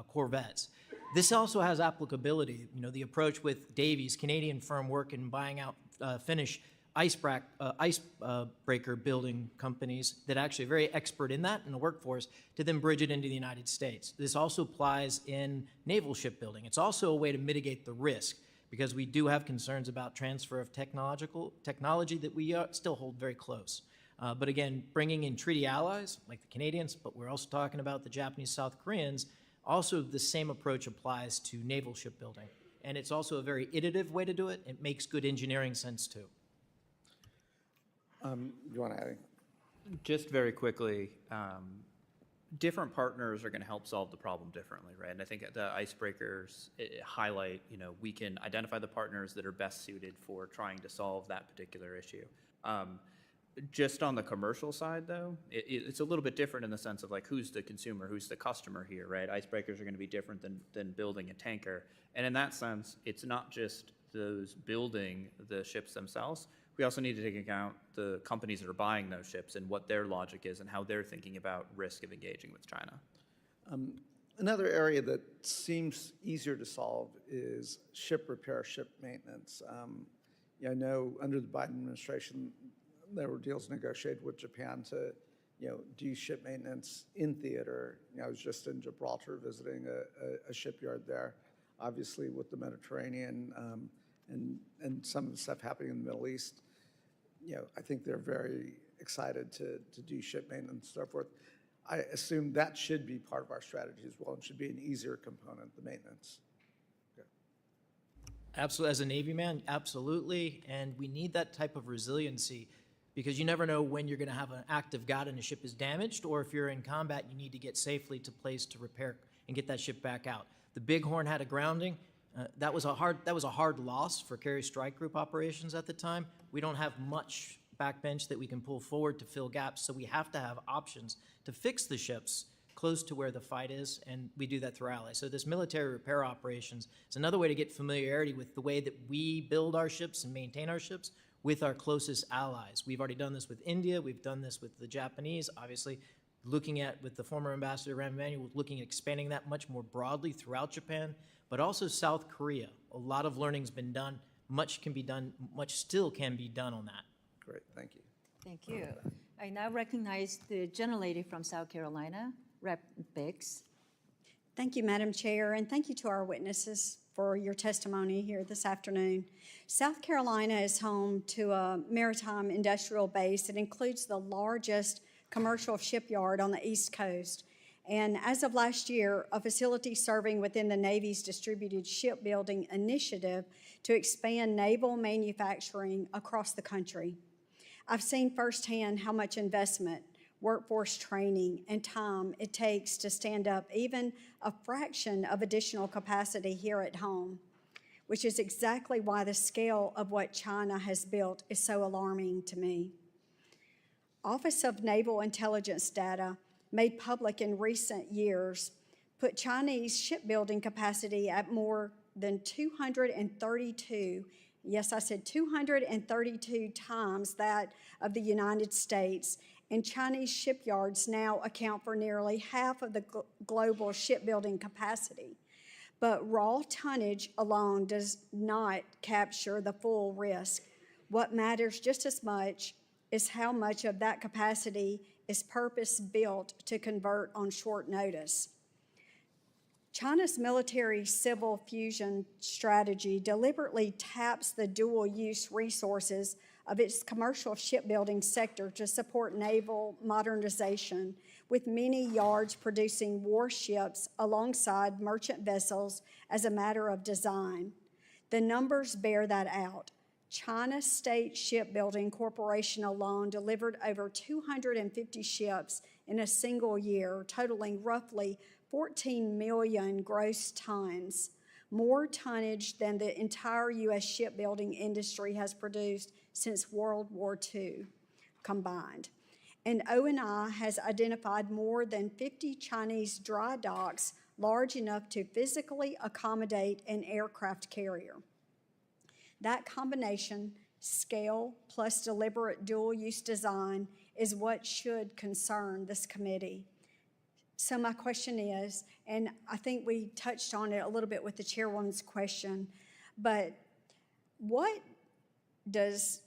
corvettes. This also has applicability. You know, the approach with Davies, Canadian firm working buying out Finnish icebreaker building companies that actually are very expert in that in the workforce to then bridge it into the United States. This also applies in naval shipbuilding. It's also a way to mitigate the risk because we do have concerns about transfer of technology that we still hold very close. But again, bringing in treaty allies like the Canadians, but we're also talking about the Japanese, South Koreans, also the same approach applies to naval shipbuilding. And it's also a very iterative way to do it. It makes good engineering sense too. you want to add? Just very quickly, different partners are going to help solve the problem differently, right? And I think the icebreakers highlight, we can identify the partners that are best suited for trying to solve that particular issue. Just on the commercial side, though, it's a little bit different in the sense of like who's the consumer, who's the customer here, right? Icebreakers are going to be different than building a tanker. And in that sense, it's not just those building the ships themselves. We also need to take account the companies that are buying those ships and what their logic is and how they're thinking about risk of engaging with China. Another area that seems easier to solve is ship repair, ship maintenance. I know under the Biden administration, there were deals negotiated with Japan to, do ship maintenance in theater. I was just in Gibraltar visiting a shipyard there. Obviously, with the Mediterranean and some of the stuff happening in the Middle East, I think they're very excited to do ship maintenance and so forth. I assume that should be part of our strategy as well and should be an easier component, the maintenance. Okay. Absolutely, as a Navy man, absolutely, and we need that type of resiliency because you never know when you're going to have an act of God and a ship is damaged, or if you're in combat, you need to get safely to place to repair and get that ship back out. The Bighorn had a grounding. That was a hard loss for carrier strike group operations at the time. We don't have much backbench that we can pull forward to fill gaps, so we have to have options to fix the ships close to where the fight is, and we do that through allies. So this military repair operations is another way to get familiarity with the way that we build our ships and maintain our ships with our closest allies. We've already done this with India. We've done this with the Japanese, obviously. Looking at, with the former ambassador, Rahm Emanuel, looking at expanding that much more broadly throughout Japan, but also South Korea. A lot of learning's been done. Much can be done. Much still can be done on that. Great, thank you. Thank you. I now recognize the gentlelady from South Carolina, Rep. Biggs. Thank you, Madam Chair, and thank you to our witnesses for your testimony here this afternoon. South Carolina is home to a maritime industrial base that includes the largest commercial shipyard on the East Coast. And as of last year, a facility serving within the Navy's Distributed Shipbuilding Initiative to expand naval manufacturing across the country. I've seen firsthand how much investment, workforce training, and time it takes to stand up even a fraction of additional capacity here at home, which is exactly why the scale of what China has built is so alarming to me. Office of Naval Intelligence data made public in recent years put Chinese shipbuilding capacity at more than 232, yes, I said 232 times that of the United States, and Chinese shipyards now account for nearly half of the global shipbuilding capacity. But raw tonnage alone does not capture the full risk. What matters just as much is how much of that capacity is purpose-built to convert on short notice. China's military-civil fusion strategy deliberately taps the dual-use resources of its commercial shipbuilding sector to support naval modernization, with many yards producing warships alongside merchant vessels as a matter of design. The numbers bear that out. China State Shipbuilding Corporation alone delivered over 250 ships in a single year, totaling roughly 14 million gross tons, more tonnage than the entire U.S. shipbuilding industry has produced since World War II combined. And O&I has identified more than 50 Chinese dry docks large enough to physically accommodate an aircraft carrier. That combination, scale plus deliberate dual-use design, is what should concern this committee. So my question is, and I think we touched on it a little bit with the chairwoman's question, but what does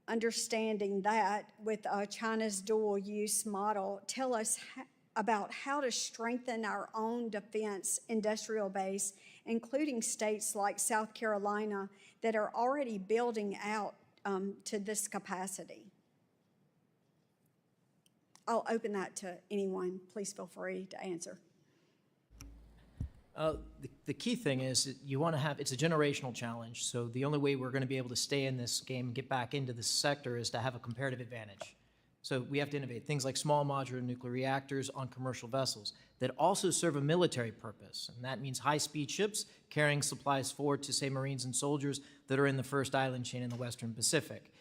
understanding that with China's dual-use model tell us about how to strengthen our own defense industrial base, including states like South Carolina that are already building out to this capacity? I'll open that to anyone. Please feel free to answer. The key thing is that you want to have, it's a generational challenge, so the only way we're going to be able to stay in this game and get back into this sector is to have a comparative advantage. So we have to innovate things like small modular nuclear reactors on commercial vessels that also serve a military purpose, and that means high-speed ships carrying supplies forward to, say, Marines and soldiers that are in the first island chain in the Western Pacific.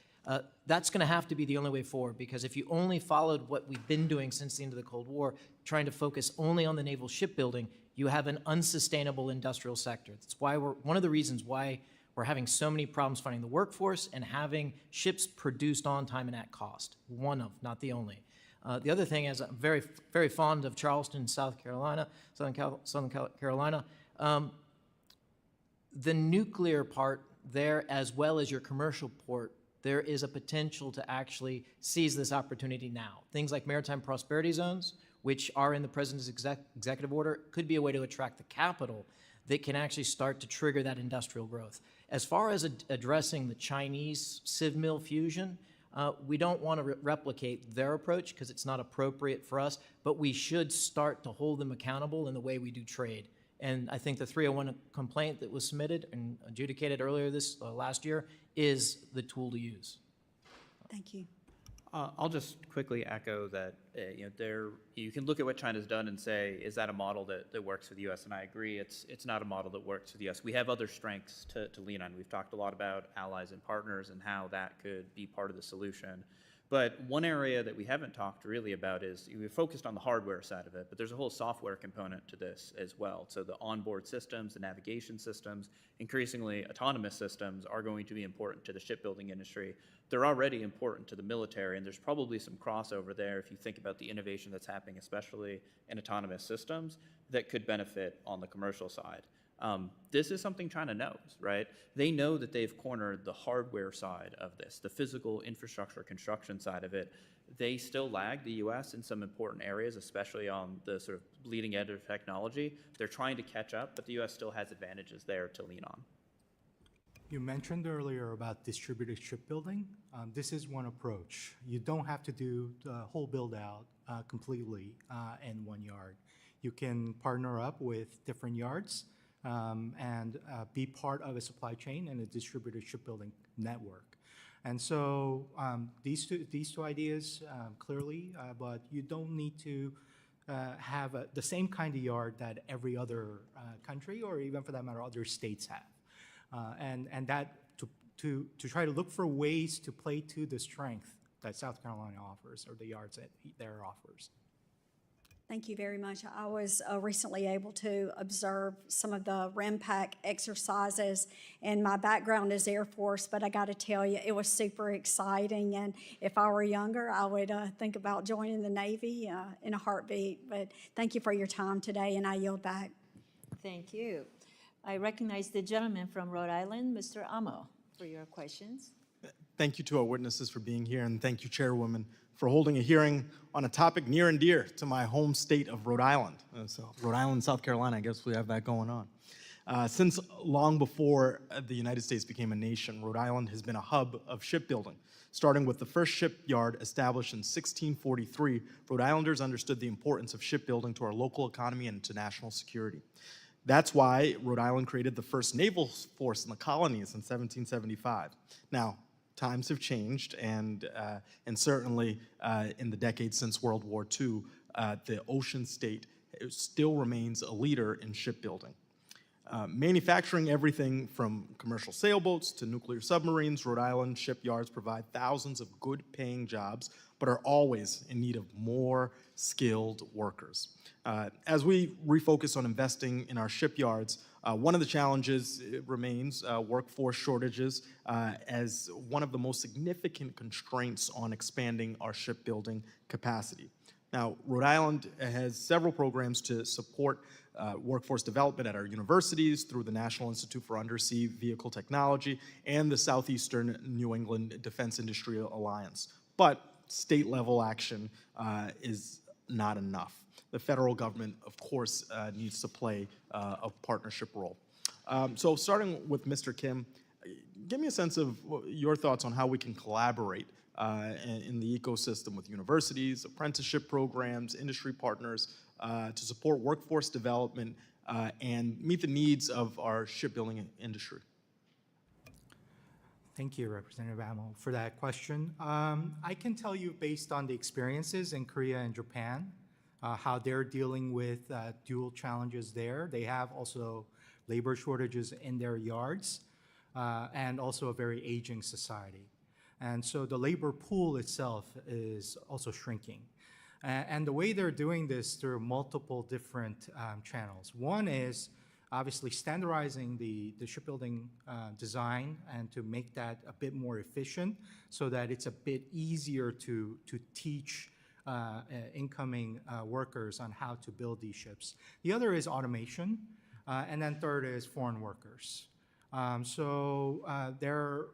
That's going to have to be the only way forward, because if you only followed what we've been doing since the end of the Cold War, trying to focus only on the naval shipbuilding, you have an unsustainable industrial sector. That's why one of the reasons why we're having so many problems finding the workforce and having ships produced on time and at cost. One of, not the only. The other thing is I'm very, very fond of Charleston, Southern Carolina. The nuclear part there, as well as your commercial port, there is a potential to actually seize this opportunity now. Things like maritime prosperity zones, which are in the president's executive order, could be a way to attract the capital that can actually start to trigger that industrial growth. As far as addressing the Chinese civ mill fusion, we don't want to replicate their approach because it's not appropriate for us, but we should start to hold them accountable in the way we do trade. And I think the 301 complaint that was submitted and adjudicated earlier this last year is the tool to use. Thank you. I'll just quickly echo that you can look at what China's done and say, is that a model that works for the U.S.? And I agree, it's not a model that works for the U.S. We have other strengths to lean on. We've talked a lot about allies and partners and how that could be part of the solution. But one area that we haven't talked really about is we've focused on the hardware side of it, but there's a whole software component to this as well. So the onboard systems, the navigation systems, increasingly autonomous systems are going to be important to the shipbuilding industry. They're already important to the military, and there's probably some crossover there if you think about the innovation that's happening, especially in autonomous systems, that could benefit on the commercial side. This is something China knows, right? They know that they've cornered the hardware side of this, the physical infrastructure construction side of it. They still lag the U.S. in some important areas, especially on the sort of bleeding edge of technology. They're trying to catch up, but the U.S. still has advantages there to lean on. You mentioned earlier about distributed shipbuilding. This is one approach. You don't have to do the whole build out completely in one yard. You can partner up with different yards and be part of a supply chain and a distributed shipbuilding network. And so these two ideas clearly, but you don't need to have the same kind of yard that every other country or even for that matter other states have. And that to try to look for ways to play to the strength that South Carolina offers or the yards that there offers. Thank you very much. I was recently able to observe some of the REMPAC exercises, and my background is Air Force, but I got to tell you, it was super exciting, and if I were younger, I would think about joining the Navy in a heartbeat. But thank you for your time today, and I yield back. Thank you. I recognize the gentleman from Rhode Island, Mr. Amo, for your questions. Thank you to our witnesses for being here, and thank you, Chairwoman, for holding a hearing on a topic near and dear to my home state of Rhode Island. So Rhode Island, South Carolina, I guess we have that going on. Since long before the United States became a nation, Rhode Island has been a hub of shipbuilding. Starting with the first shipyard established in 1643, Rhode Islanders understood the importance of shipbuilding to our local economy and to national security. That's why Rhode Island created the first naval force in the colonies in 1775. Now, times have changed, and certainly in the decades since World War II, the ocean state still remains a leader in shipbuilding. Manufacturing everything from commercial sailboats to nuclear submarines, Rhode Island shipyards provide thousands of good-paying jobs, but are always in need of more skilled workers. As we refocus on investing in our shipyards, one of the challenges remains workforce shortages as one of the most significant constraints on expanding our shipbuilding capacity. Now, Rhode Island has several programs to support workforce development at our universities through the National Institute for Undersea Vehicle Technology and the Southeastern New England Defense Industrial Alliance. But state-level action is not enough. The federal government, of course, needs to play a partnership role. So starting with Mr. Kim, give me a sense of your thoughts on how we can collaborate in the ecosystem with universities, apprenticeship programs, industry partners to support workforce development and meet the needs of our shipbuilding industry. Thank you, Representative Amo, for that question. I can tell you, based on the experiences in Korea and Japan, how they're dealing with dual challenges there. They have also labor shortages in their yards and also a very aging society. And so the labor pool itself is also shrinking. And the way they're doing this through multiple different channels. One is obviously standardizing the shipbuilding design and to make that a bit more efficient so that it's a bit easier to teach incoming workers on how to build these ships. The other is automation, and then third is foreign workers. So they're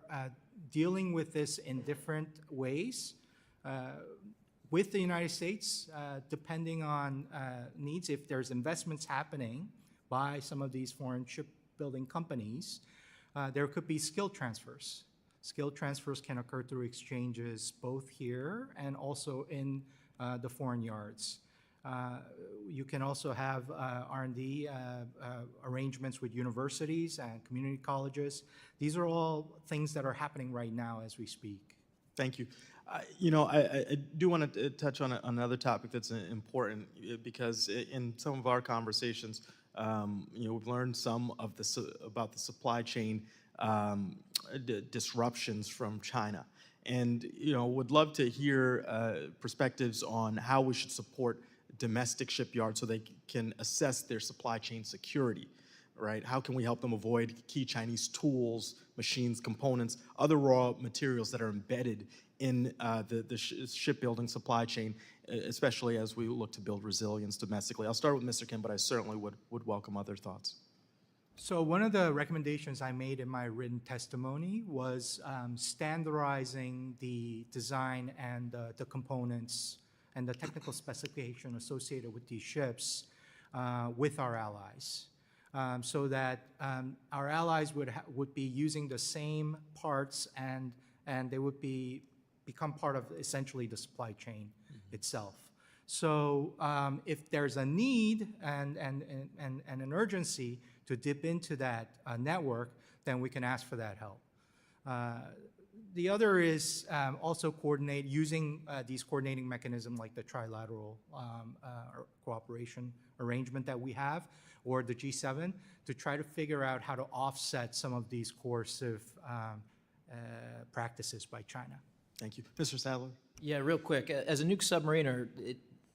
dealing with this in different ways. With the United States, depending on needs, if there's investments happening by some of these foreign shipbuilding companies, there could be skill transfers. Skill transfers can occur through exchanges both here and also in the foreign yards. You can also have R&D arrangements with universities and community colleges. These are all things that are happening right now as we speak. Thank you. I do want to touch on another topic that's important because in some of our conversations, we've learned some of about the supply chain disruptions from China. And, would love to hear perspectives on how we should support domestic shipyards so they can assess their supply chain security, right? How can we help them avoid key Chinese tools, machines, components, other raw materials that are embedded in the shipbuilding supply chain, especially as we look to build resilience domestically? I'll start with Mr. Kim, but I certainly would welcome other thoughts. So one of the recommendations I made in my written testimony was standardizing the design and the components and the technical specification associated with these ships with our allies. So that our allies would be using the same parts and they would become part of essentially the supply chain itself. So if there's a need and an urgency to dip into that network, then we can ask for that help. The other is also using these coordinating mechanisms like the trilateral cooperation arrangement that we have, or the G7, to try to figure out how to offset some of these coercive practices by China. Thank you. Mr. Sadler? Yeah, real quick. As a nuke submariner,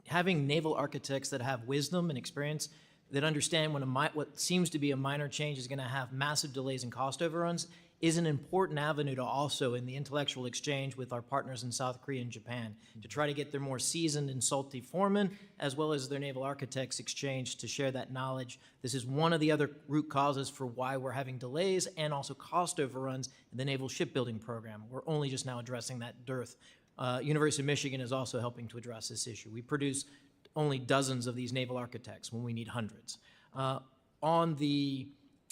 having naval architects that have wisdom and experience that understand when what seems to be a minor change is going to have massive delays and cost overruns is an important avenue to also in the intellectual exchange with our partners in South Korea and Japan to try to get their more seasoned and salty foremen as well as their naval architects exchange to share that knowledge. This is one of the other root causes for why we're having delays and also cost overruns in the Naval Shipbuilding Program. We're only just now addressing that dearth. University of Michigan is also helping to address this issue. We produce only dozens of these naval architects when we need hundreds. On the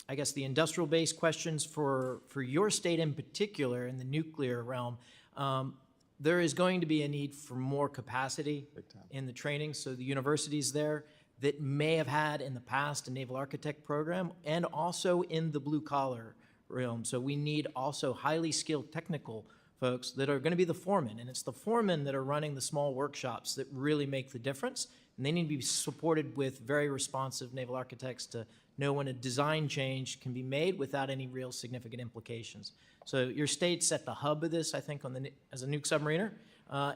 I guess the industrial-based questions for your state in particular in the nuclear realm, there is going to be a need for more capacity in the training. So the universities there that may have had in the past a naval architect program and also in the blue-collar realm. So we need also highly skilled technical folks that are going to be the foremen. And it's the foremen that are running the small workshops that really make the difference. And they need to be supported with very responsive naval architects to know when a design change can be made without any real significant implications. So your state's at the hub of this, I think, as a nuke submariner,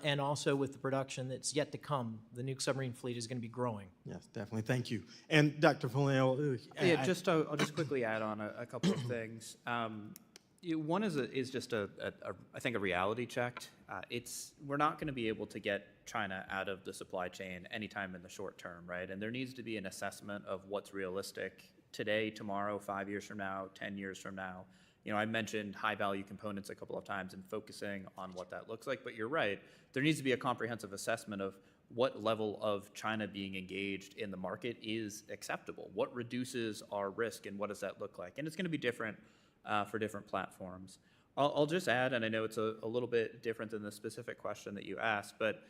and also with the production that's yet to come. The nuke submarine fleet is going to be growing. Yes, definitely. Thank you. And Dr. Funaiole, Yeah, I'll just quickly add on a couple of things. One is just I think a reality check. We're not going to be able to get China out of the supply chain anytime in the short term, right? And there needs to be an assessment of what's realistic today, tomorrow, 5 years from now, 10 years from now. I mentioned high value components a couple of times and focusing on what that looks like, but you're right. There needs to be a comprehensive assessment of what level of China being engaged in the market is acceptable. What reduces our risk and what does that look like? And it's going to be different for different platforms. I'll just add, and I know it's a little bit different than the specific question that you asked, but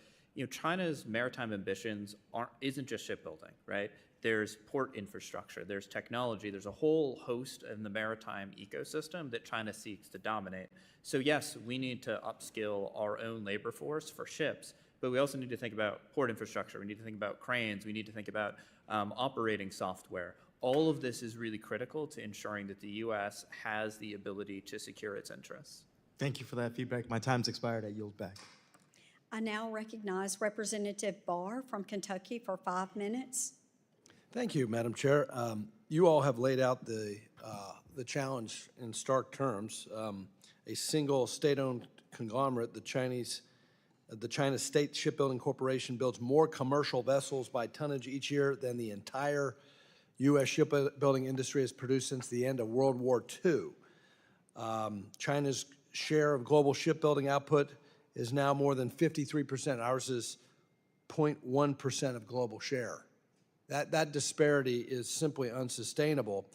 China's maritime ambitions isn't just shipbuilding, right? There's port infrastructure, there's technology, there's a whole host in the maritime ecosystem that China seeks to dominate. So yes, we need to upskill our own labor force for ships, but we also need to think about port infrastructure, we need to think about cranes, we need to think about operating software. All of this is really critical to ensuring that the U.S. has the ability to secure its interests. thank you for that feedback. My time's expired. I yield back. I now recognize Representative Barr from Kentucky for 5 minutes. Thank you, Madam Chair. You all have laid out the challenge in stark terms. A single state-owned conglomerate, the China State Shipbuilding Corporation, builds more commercial vessels by tonnage each year than the entire U.S. shipbuilding industry has produced since the end of World War II. China's share of global shipbuilding output is now more than 53%. Ours is 0.1% of global share. That disparity is simply unsustainable.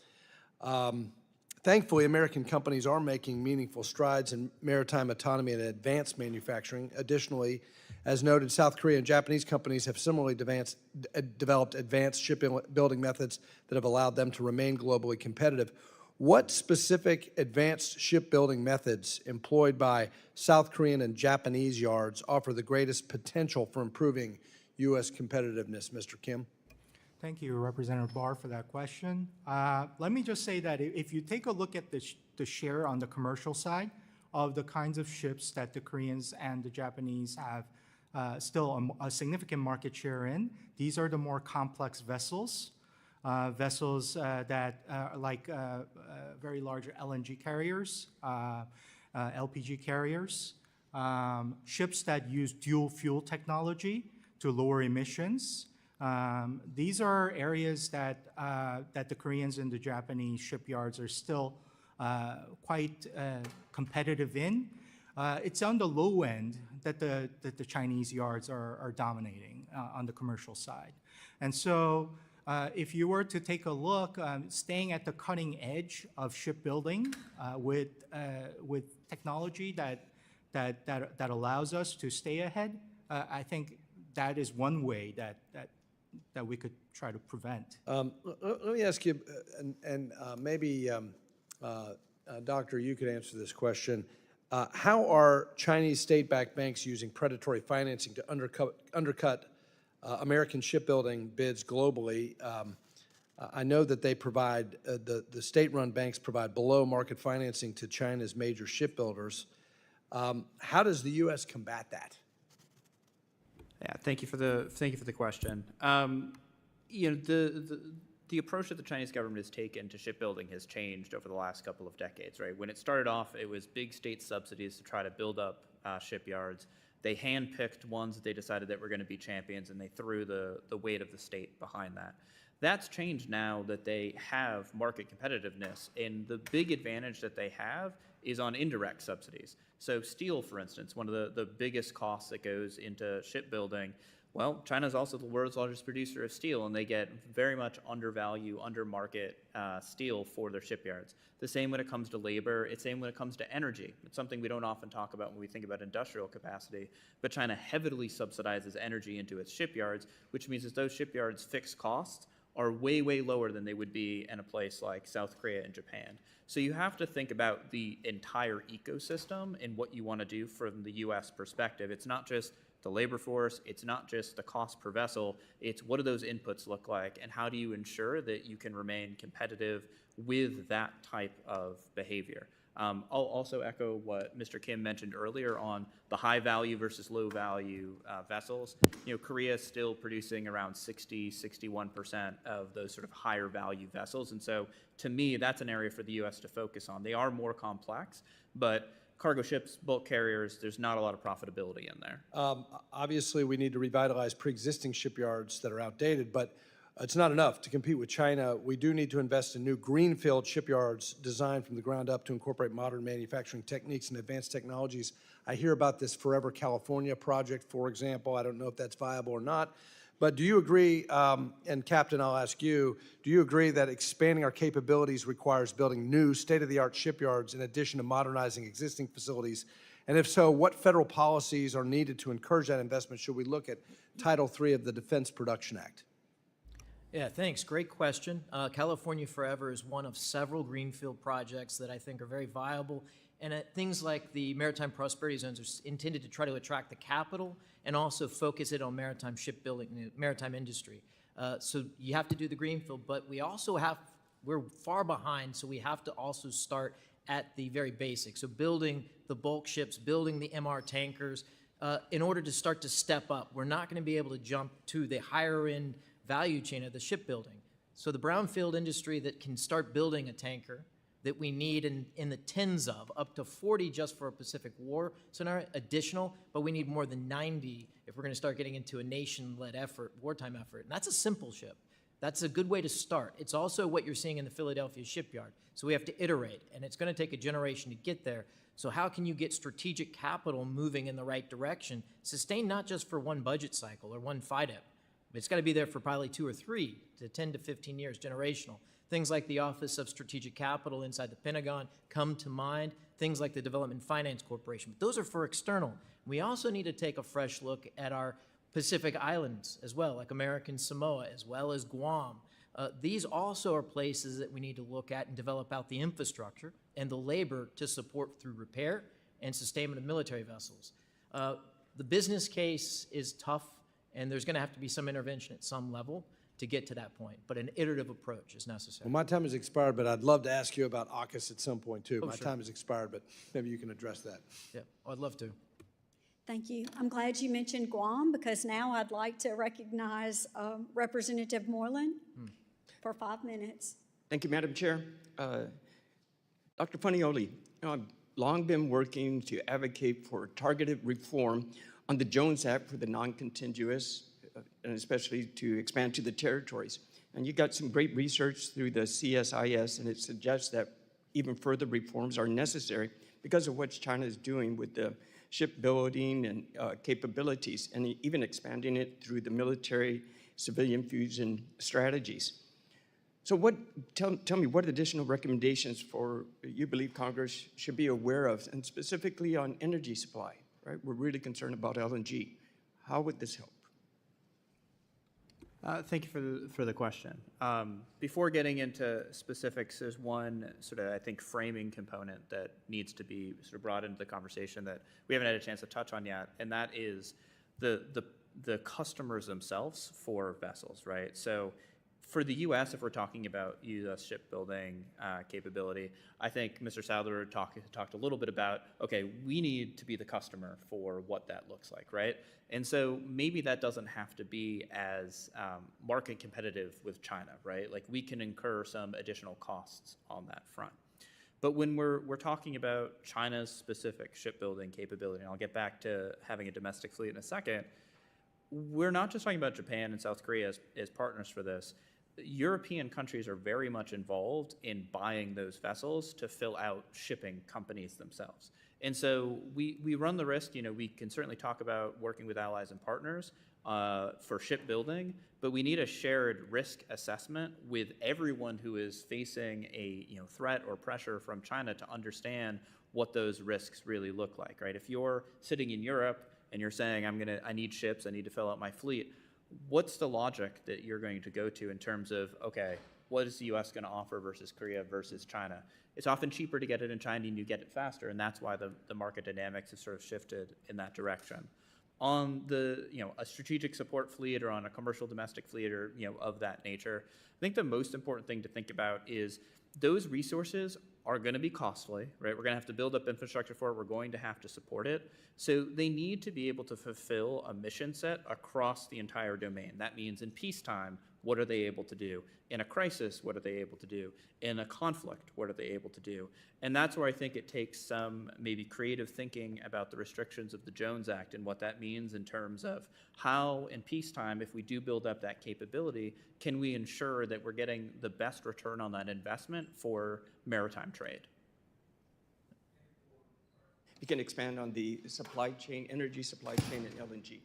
Thankfully, American companies are making meaningful strides in maritime autonomy and advanced manufacturing. Additionally, as noted, South Korean and Japanese companies have similarly developed advanced shipbuilding methods that have allowed them to remain globally competitive. What specific advanced shipbuilding methods employed by South Korean and Japanese yards offer the greatest potential for improving U.S. competitiveness, Mr. Kim? Thank you, Representative Barr, for that question. Let me just say that if you take a look at the share on the commercial side of the kinds of ships that the Koreans and the Japanese have still a significant market share in, these are the more complex vessels, that are like very large LNG carriers, LPG carriers, ships that use dual fuel technology to lower emissions. These are areas that the Koreans and the Japanese shipyards are still quite competitive in. It's on the low end that the Chinese yards are dominating on the commercial side. And so if you were to take a look, staying at the cutting edge of shipbuilding with technology that allows us to stay ahead, I think that is one way that we could try to prevent. Let me ask you, and maybe, Doctor, you could answer this question. How are Chinese state-backed banks using predatory financing to undercut American shipbuilding bids globally? I know that they provide, the state-run banks provide below-market financing to China's major shipbuilders. How does the U.S. combat that? Yeah, thank you for the question. the approach that the Chinese government has taken to shipbuilding has changed over the last couple of decades, right? When it started off, it was big state subsidies to try to build up shipyards. They handpicked ones that they decided that were going to be champions, and they threw the weight of the state behind that. That's changed now that they have market competitiveness, and the big advantage that they have is on indirect subsidies. So steel, for instance, one of the biggest costs that goes into shipbuilding, well, China is also the world's largest producer of steel, and they get very much undervalue, undermarket steel for their shipyards. The same when it comes to labor, it's the same when it comes to energy. It's something we don't often talk about when we think about industrial capacity, but China heavily subsidizes energy into its shipyards, which means that those shipyards' fixed costs are way, way lower than they would be in a place like South Korea and Japan. So you have to think about the entire ecosystem and what you want to do from the U.S. perspective. It's not just the labor force, it's not just the cost per vessel, it's what do those inputs look like, and how do you ensure that you can remain competitive with that type of behavior. I'll also echo what Mr. Kim mentioned earlier on the high value versus low value vessels. You know, Korea is still producing around 61% of those sort of higher value vessels. And so to me, that's an area for the U.S. to focus on. They are more complex, but cargo ships, bulk carriers, there's not a lot of profitability in there. Obviously, we need to revitalize pre-existing shipyards that are outdated, but it's not enough to compete with China. We do need to invest in new greenfield shipyards designed from the ground up to incorporate modern manufacturing techniques and advanced technologies. I hear about this Forever California project, for example. I don't know if that's viable or not. But do you agree, and Captain, I'll ask you, do you agree that expanding our capabilities requires building new state-of-the-art shipyards in addition to modernizing existing facilities? And if so, what federal policies are needed to encourage that investment? Should we look at Title III of the Defense Production Act? Yeah, thanks. Great question. California Forever is one of several greenfield projects that I think are very viable. And things like the Maritime Prosperity Zones are intended to try to attract the capital and also focus it on maritime shipbuilding, maritime industry. So you have to do the greenfield, but we're far behind, so we have to also start at the very basics. So building the bulk ships, building the MR tankers, in order to start to step up. We're not going to be able to jump to the higher end value chain of the shipbuilding. So the brownfield industry that can start building a tanker that we need in the tens of, up to 40 just for a Pacific War scenario, additional, but we need more than 90 if we're going to start getting into a nation-led effort, wartime effort. And that's a simple ship. That's a good way to start. It's also what you're seeing in the Philadelphia shipyard. So we have to iterate, and it's going to take a generation to get there. So how can you get strategic capital moving in the right direction, sustained not just for one budget cycle or one FIDIP, but it's got to be there for probably 2 or 3 to 10 to 15 years, generational. Things like the Office of Strategic Capital inside the Pentagon come to mind, things like the Development Finance Corporation. But those are for external. We also need to take a fresh look at our Pacific Islands as well, like American Samoa, as well as Guam. These also are places that we need to look at and develop out the infrastructure and the labor to support through repair and sustainment of military vessels. The business case is tough, and there's going to have to be some intervention at some level to get to that point, but an iterative approach is necessary. Well, my time has expired, but I'd love to ask you about AUKUS at some point, too. Oh, My sure. time has expired, but maybe you can address that. Yeah, I'd love to. Thank you. I'm glad you mentioned Guam because now I'd like to recognize Representative Moreland for 5 minutes. Thank you, Madam Chair. Dr. Funaiole, I've long been working to advocate for targeted reform on the Jones Act for the non-contiguous, and especially to expand to the territories. And you got some great research through the CSIS, and it suggests that even further reforms are necessary because of what China is doing with the shipbuilding and capabilities, and even expanding it through the military-civilian fusion strategies. So tell me, what additional recommendations you believe Congress should be aware of, and specifically on energy supply, right? We're really concerned about LNG. How would this help? Thank you for the question. Before getting into specifics, there's one sort of, I think, framing component that needs to be sort of brought into the conversation that we haven't had a chance to touch on yet, and that is the customers themselves for vessels, right? So For the U.S., if we're talking about U.S. shipbuilding capability, I think Mr. Sadler talked a little bit about, okay, we need to be the customer for what that looks like, right? And so maybe that doesn't have to be as market competitive with China, right? Like we can incur some additional costs on that front. But when we're talking about China's specific shipbuilding capability, and I'll get back to having a domestic fleet in a second, we're not just talking about Japan and South Korea as partners for this. European countries are very much involved in buying those vessels to fill out shipping companies themselves. And so we run the risk, we can certainly talk about working with allies and partners for shipbuilding, but we need a shared risk assessment with everyone who is facing a threat or pressure from China to understand what those risks really look like, right? If you're sitting in Europe and you're saying, I need ships, I need to fill out my fleet, what's the logic that you're going to go to in terms of, okay, what is the U.S. going to offer versus Korea versus China? It's often cheaper to get it in China and you get it faster, and that's why the market dynamics have sort of shifted in that direction. On a strategic support fleet or on a commercial domestic fleet or, of that nature, I think the most important thing to think about is those resources are going to be costly, right? We're going to have to build up infrastructure for it. We're going to have to support it. So they need to be able to fulfill a mission set across the entire domain. That means in peacetime, what are they able to do? In a crisis, what are they able to do? In a conflict, what are they able to do? And that's where I think it takes some maybe creative thinking about the restrictions of the Jones Act and what that means in terms of how in peacetime, if we do build up that capability, can we ensure that we're getting the best return on that investment for maritime trade? You can expand on the supply chain, energy supply chain, and LNG.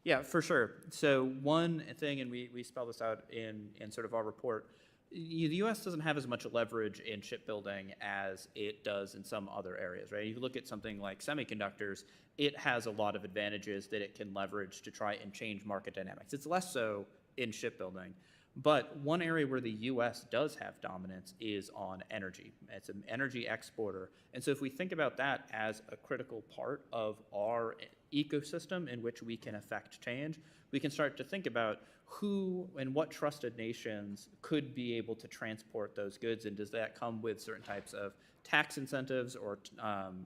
Yeah, for sure. So one thing, and we spell this out in sort of our report, the U.S. doesn't have as much leverage in shipbuilding as it does in some other areas, right? If you look at something like semiconductors, it has a lot of advantages that it can leverage to try and change market dynamics. It's less so in shipbuilding. But one area where the U.S. does have dominance is on energy. It's an energy exporter. And so if we think about that as a critical part of our ecosystem in which we can affect change, we can start to think about who and what trusted nations could be able to transport those goods, and does that come with certain types of tax incentives or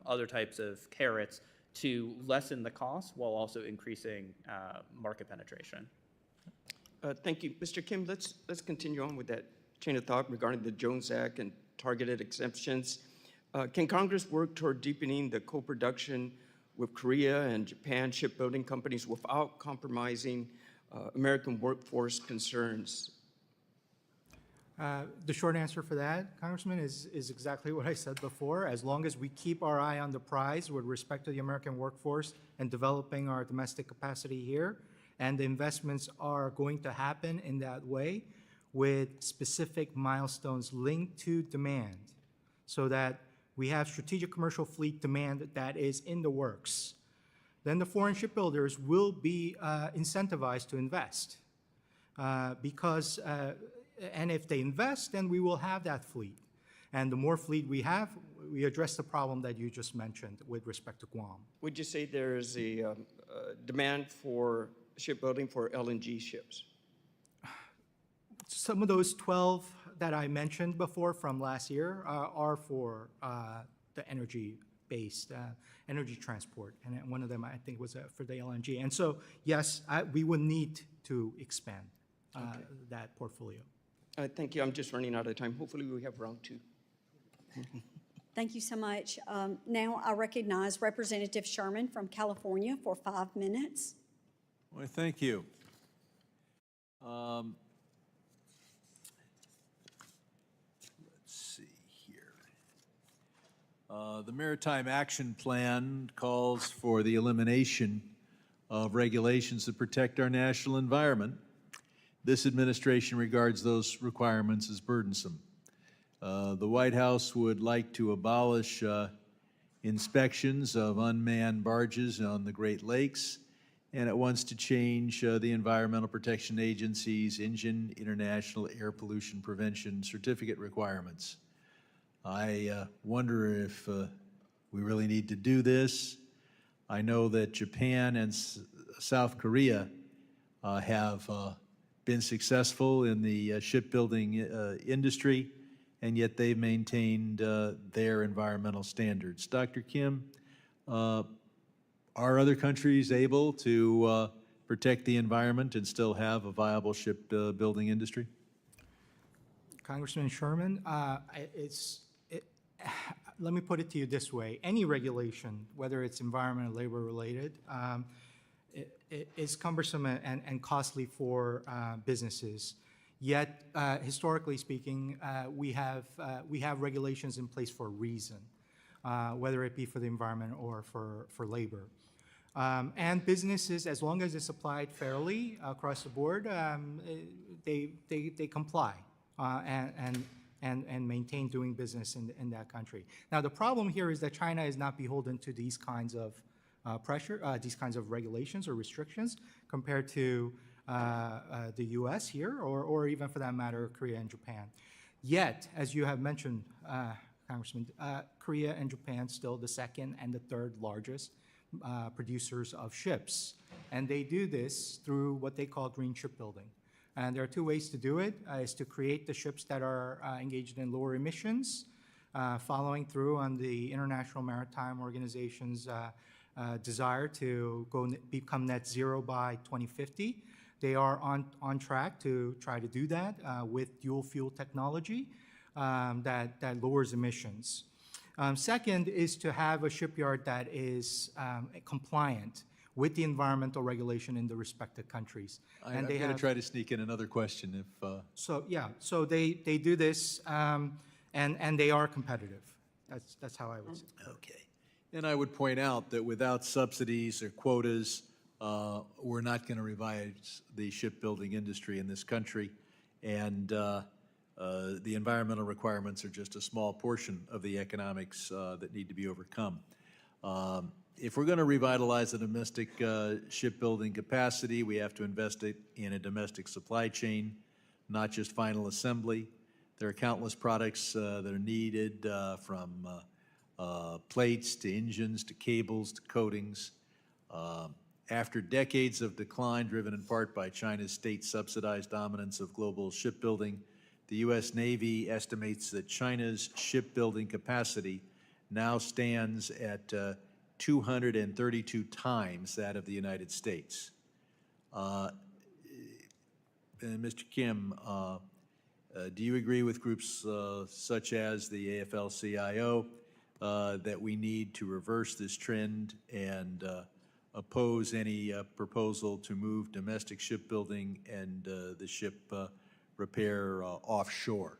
other types of carrots to lessen the cost while also increasing market penetration. Thank you. Mr. Kim, let's continue on with that chain of thought regarding the Jones Act and targeted exemptions. Can Congress work toward deepening the co-production with Korea and Japan shipbuilding companies without compromising American workforce concerns? The short answer for that, Congressman, is exactly what I said before. As long as we keep our eye on the prize with respect to the American workforce and developing our domestic capacity here, and the investments are going to happen in that way with specific milestones linked to demand, so that we have strategic commercial fleet demand that is in the works, then the foreign shipbuilders will be incentivized to invest. And if they invest, then we will have that fleet. And the more fleet we have, we address the problem that you just mentioned with respect to Guam. Would you say there is a demand for shipbuilding for LNG ships? Some of those 12 that I mentioned before from last year are for the energy-based energy transport, and one of them I think was for the LNG. And so, yes, we would need to expand that portfolio. Thank you. I'm just running out of time. Hopefully we have round two. Thank you so much. Now I recognize Representative Sherman from California for 5 minutes. Well, thank you. Let's see here. The Maritime Action Plan calls for the elimination of regulations that protect our national environment. This administration regards those requirements as burdensome. The White House would like to abolish inspections of unmanned barges on the Great Lakes, and it wants to change the Environmental Protection Agency's Engine International Air Pollution Prevention Certificate requirements. I wonder if we really need to do this. I know that Japan and South Korea have been successful in the shipbuilding industry, and yet they've maintained their environmental standards. Dr. Kim, are other countries able to protect the environment and still have a viable shipbuilding industry? Congressman Sherman, let me put it to you this way. Any regulation, whether it's environment or labor related, is cumbersome and costly for businesses. Yet, historically speaking, we have regulations in place for a reason, whether it be for the environment or for labor. And businesses, as long as it's applied fairly across the board, they comply and maintain doing business in that country. Now, the problem here is that China is not beholden to these kinds of these kinds of regulations or restrictions compared to the US here, or even for that matter, Korea and Japan. Yet, as you have mentioned, Congressman, Korea and Japan still the second and the third largest producers of ships. And they do this through what they call green shipbuilding. And there are two ways to do it, is to create the ships that are engaged in lower emissions, following through on the International Maritime Organization's desire to become net zero by 2050. They are on track to try to do that with dual fuel technology that lowers emissions. Second is to have a shipyard that is compliant with the environmental regulation in the respective countries. I'm going to try to sneak in another question if... So they do this and they are competitive. That's how I would say. Okay. And I would point out that without subsidies or quotas, we're not going to revise the shipbuilding industry in this country. And the environmental requirements are just a small portion of the economics that need to be overcome. If we're going to revitalize the domestic shipbuilding capacity, we have to invest in a domestic supply chain, not just final assembly. There are countless products that are needed from plates to engines to cables to coatings. After decades of decline driven in part by China's state-subsidized dominance of global shipbuilding, the U.S. Navy estimates that China's shipbuilding capacity now stands at 232 times that of the United States. And Mr. Kim, do you agree with groups such as the AFL-CIO that we need to reverse this trend and oppose any proposal to move domestic shipbuilding and the ship repair offshore?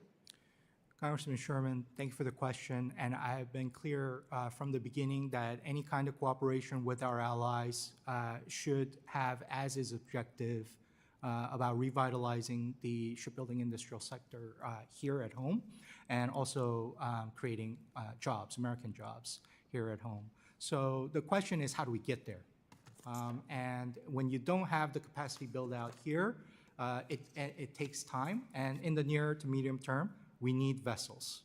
Congressman Sherman, thank you for the question. And I have been clear from the beginning that any kind of cooperation with our allies should have as its objective about revitalizing the shipbuilding industrial sector here at home, and also creating jobs, American jobs here at home. So the question is, how do we get there? And when you don't have the capacity build out here, it takes time, and in the near to medium term, we need vessels.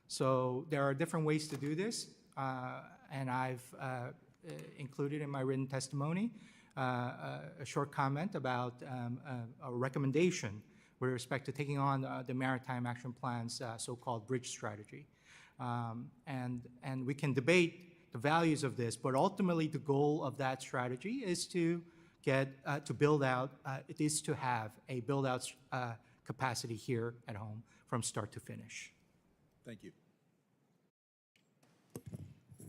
So there are different ways to do this, and I've included in my written testimony a short comment about a recommendation with respect to taking on the Maritime Action Plan's so-called bridge strategy. And we can debate the values of this, but ultimately the goal of that strategy is to get to build out, it is to have a build out capacity here at home from start to finish. Thank you.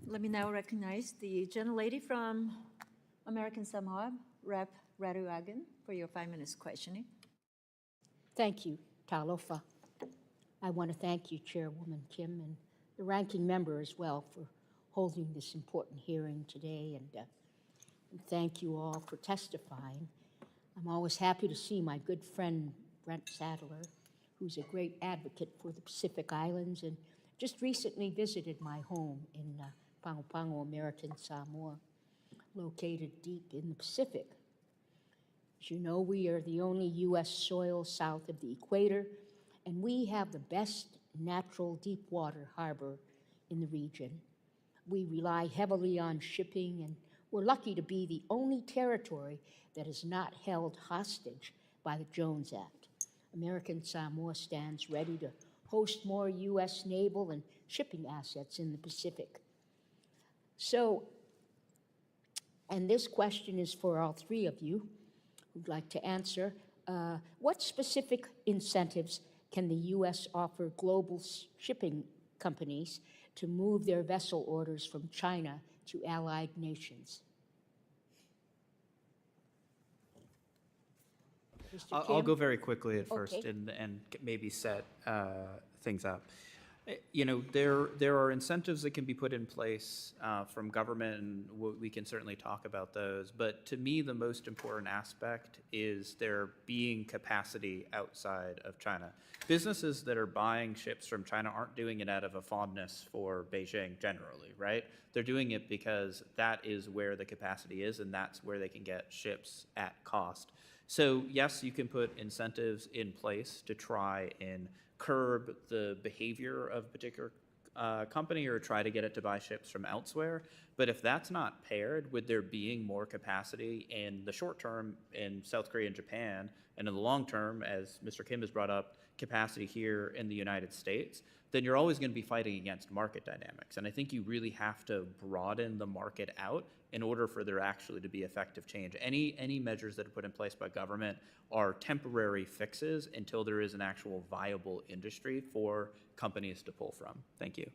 Let me now recognize the gentlelady from American Samoa, Rep. Raruagan, for your 5 minutes questioning. Thank you, Talofa. I want to thank you, Chairwoman Kim, and the ranking member as well for holding this important hearing today, and thank you all for testifying. I'm always happy to see my good friend, Brent Sadler, who's a great advocate for the Pacific Islands and just recently visited my home in Funaiole, American Samoa, located deep in the Pacific. As you know, we are the only U.S. soil south of the equator, and we have the best natural deep water harbor in the region. We rely heavily on shipping, and we're lucky to be the only territory that is not held hostage by the Jones Act. American Samoa stands ready to host more U.S. naval and shipping assets in the Pacific. So, and this question is for all three of you who'd like to answer. What specific incentives can the U.S. offer global shipping companies to move their vessel orders from China to allied nations? Mr. I'll Kim? go very quickly at first Okay. and maybe set things up. You know, there are incentives that can be put in place from government, and we can certainly talk about those. But to me, the most important aspect is there being capacity outside of China. Businesses that are buying ships from China aren't doing it out of a fondness for Beijing generally, right? They're doing it because that is where the capacity is, and that's where they can get ships at cost. So yes, you can put incentives in place to try and curb the behavior of a particular company or try to get it to buy ships from elsewhere. But if that's not paired with there being more capacity in the short term in South Korea and Japan, and in the long term, as Mr. Kim has brought up, capacity here in the United States, then you're always going to be fighting against market dynamics. And I think you really have to broaden the market out in order for there actually to be effective change. Any measures that are put in place by government are temporary fixes until there is an actual viable industry for companies to pull from. Thank you.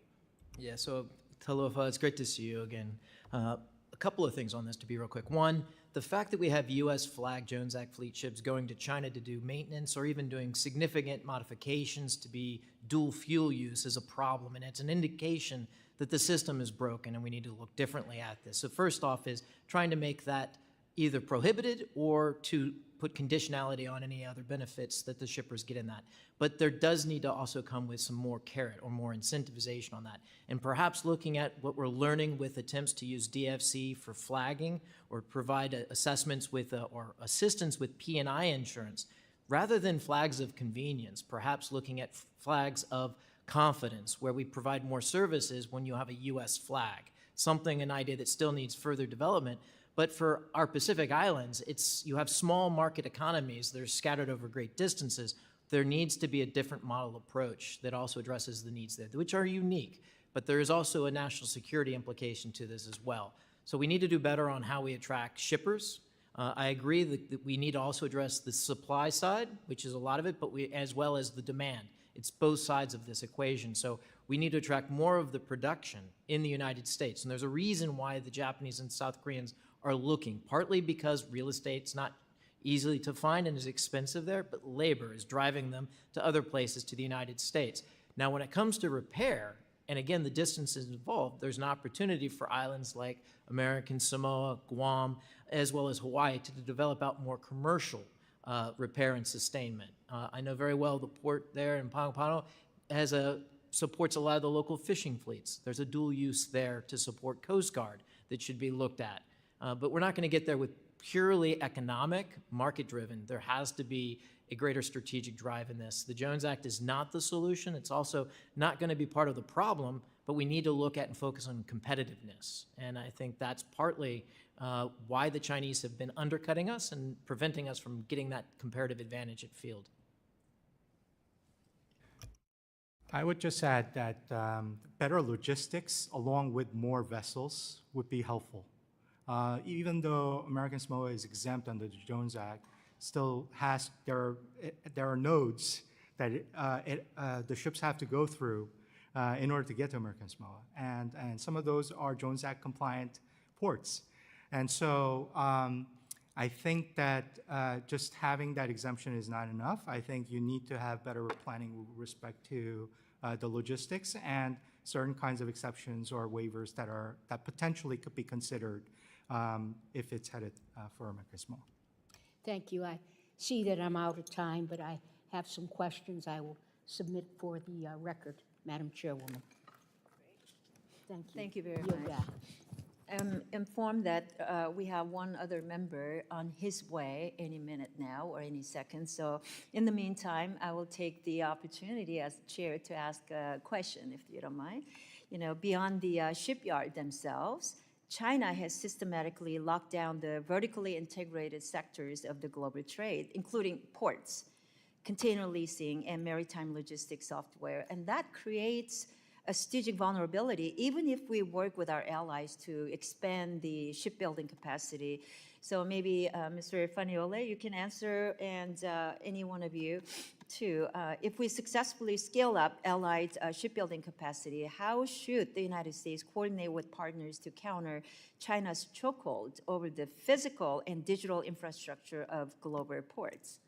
Yeah, so Talofa, it's great to see you again. A couple of things on this to be real quick. One, the fact that we have U.S. flag Jones Act fleet ships going to China to do maintenance or even doing significant modifications to be dual fuel use is a problem, and it's an indication that the system is broken and we need to look differently at this. So first off is trying to make that either prohibited or to put conditionality on any other benefits that the shippers get in that. But there does need to also come with some more carrot or more incentivization on that. And perhaps looking at what we're learning with attempts to use DFC for flagging or provide assessments with or assistance with P&I insurance, rather than flags of convenience, perhaps looking at flags of confidence where we provide more services when you have a U.S. flag, an idea that still needs further development. But for our Pacific Islands, you have small market economies that are scattered over great distances. There needs to be a different model approach that also addresses the needs there, which are unique. But there is also a national security implication to this as well. So we need to do better on how we attract shippers. I agree that we need to also address the supply side, which is a lot of it, but as well as the demand. It's both sides of this equation. So we need to attract more of the production in the United States. And there's a reason why the Japanese and South Koreans are looking, partly because real estate's not easily to find and is expensive there, but labor is driving them to other places, to the United States. Now, when it comes to repair, and again, the distances involved, there's an opportunity for islands like American Samoa, Guam, as well as Hawaii to develop out more commercial repair and sustainment. I know very well the port there in Paopano supports a lot of the local fishing fleets. There's a dual use there to support Coast Guard that should be looked at. But we're not going to get there with purely economic, market-driven. There has to be a greater strategic drive in this. The Jones Act is not the solution. It's also not going to be part of the problem, but we need to look at and focus on competitiveness. And I think that's partly why the Chinese have been undercutting us and preventing us from getting that comparative advantage at field. I would just add that better logistics along with more vessels would be helpful. Even though American Samoa is exempt under the Jones Act, still there are nodes that the ships have to go through in order to get to American Samoa, and some of those are Jones Act compliant ports, and so I think that just having that exemption is not enough. I think you need to have better planning with respect to the logistics and certain kinds of exceptions or waivers that potentially could be considered if it's headed for American Samoa. Thank you. I see that I'm out of time, but I have some questions I will submit for the record, Madam Chairwoman. Thank you. Thank you very You're much. back. I'm informed that we have one other member on his way any minute now or any second. So in the meantime, I will take the opportunity as chair to ask a question, if you don't mind. You know, beyond the shipyard themselves, China has systematically locked down the vertically integrated sectors of the global trade, including ports, container leasing, and maritime logistics software. And that creates a strategic vulnerability, even if we work with our allies to expand the shipbuilding capacity. So maybe Mr. Funaiole, you can answer, and any one of you too. If we successfully scale up allied shipbuilding capacity, how should the United States coordinate with partners to counter China's chokehold over the physical and digital infrastructure of global ports?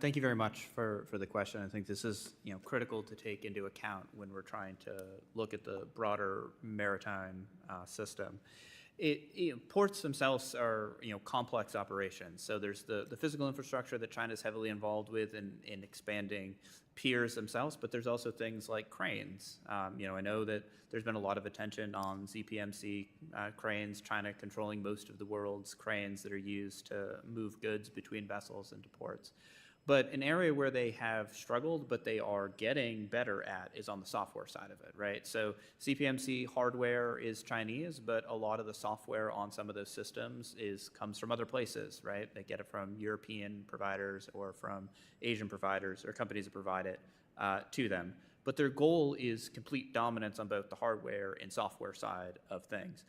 Thank you very much for the question. I think this is critical to take into account when we're trying to look at the broader maritime system. Ports themselves are complex operations. So there's the physical infrastructure that China's heavily involved with in expanding piers themselves, but there's also things like cranes. I know that there's been a lot of attention on ZPMC cranes, China controlling most of the world's cranes that are used to move goods between vessels into ports. But an area where they have struggled, but they are getting better at, is on the software side of it, right? So CPMC hardware is Chinese, but a lot of the software on some of those systems comes from other places, right? They get it from European providers or from Asian providers or companies that provide it to them. But their goal is complete dominance on both the hardware and software side of things.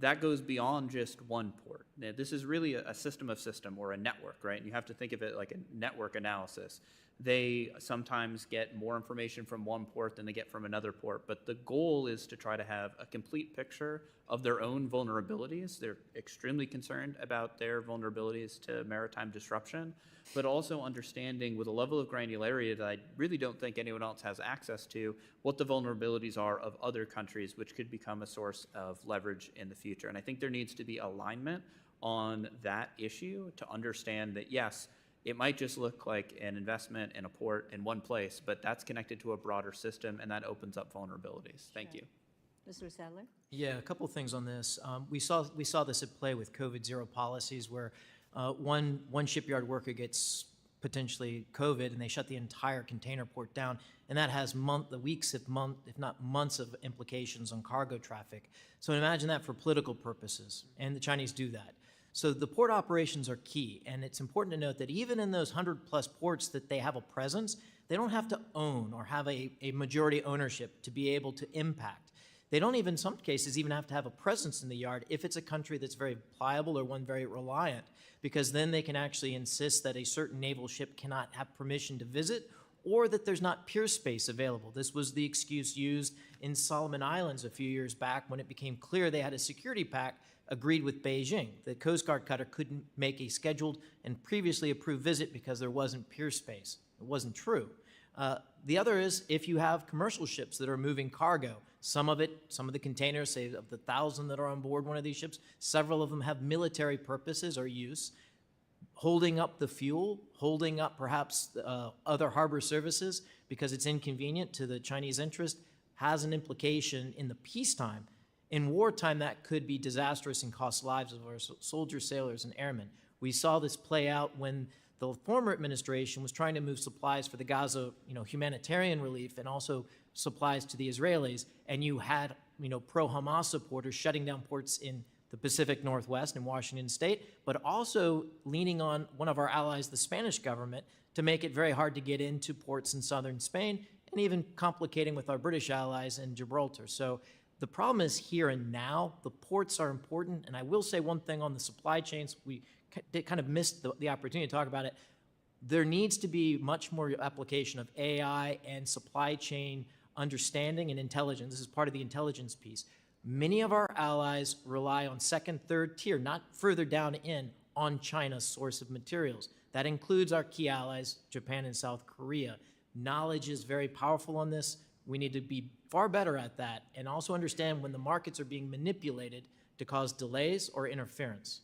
That goes beyond just one port. Now, this is really a system of system or a network, right? And you have to think of it like a network analysis. They sometimes get more information from one port than they get from another port, but the goal is to try to have a complete picture of their own vulnerabilities. They're extremely concerned about their vulnerabilities to maritime disruption, but also understanding with a level of granularity that I really don't think anyone else has access to, what the vulnerabilities are of other countries, which could become a source of leverage in the future. And I think there needs to be alignment on that issue to understand that, yes, it might just look like an investment in a port in one place, but that's connected to a broader system, and that opens up vulnerabilities. Thank you. Mr. Sadler? Yeah, a couple things on this. We saw this at play with COVID zero policies, where one shipyard worker gets potentially COVID, and they shut the entire container port down, and that has weeks, if not months, of implications on cargo traffic. So imagine that for political purposes, and the Chinese do that. So the port operations are key, and it's important to note that even in those 100+ ports that they have a presence, they don't have to own or have a majority ownership to be able to impact. They don't even, in some cases, even have to have a presence in the yard if it's a country that's very pliable or one very reliant, because then they can actually insist that a certain naval ship cannot have permission to visit, or that there's not pier space available. This was the excuse used in Solomon Islands a few years back when it became clear they had a security pact agreed with Beijing. The Coast Guard cutter couldn't make a scheduled and previously approved visit because there wasn't pier space. It wasn't true. The other is if you have commercial ships that are moving cargo, some of the containers, say of the 1,000 that are on board one of these ships, several of them have military purposes or use, holding up the fuel, holding up perhaps other harbor services because it's inconvenient to the Chinese interest, has an implication in the peacetime. In wartime, that could be disastrous and cost lives of our soldiers, sailors, and airmen. We saw this play out when the former administration was trying to move supplies for the Gaza, humanitarian relief, and also supplies to the Israelis, and you had, pro-Hamas supporters shutting down ports in the Pacific Northwest and Washington State, but also leaning on one of our allies, the Spanish government, to make it very hard to get into ports in southern Spain, and even complicating with our British allies in Gibraltar. So the problem is here and now. The ports are important, and I will say one thing on the supply chains. We kind of missed the opportunity to talk about it. There needs to be much more application of AI and supply chain understanding and intelligence. This is part of the intelligence piece. Many of our allies rely on second, third tier, not further down on China's source of materials. That includes our key allies, Japan and South Korea. Knowledge is very powerful on this. We need to be far better at that and also understand when the markets are being manipulated to cause delays or interference.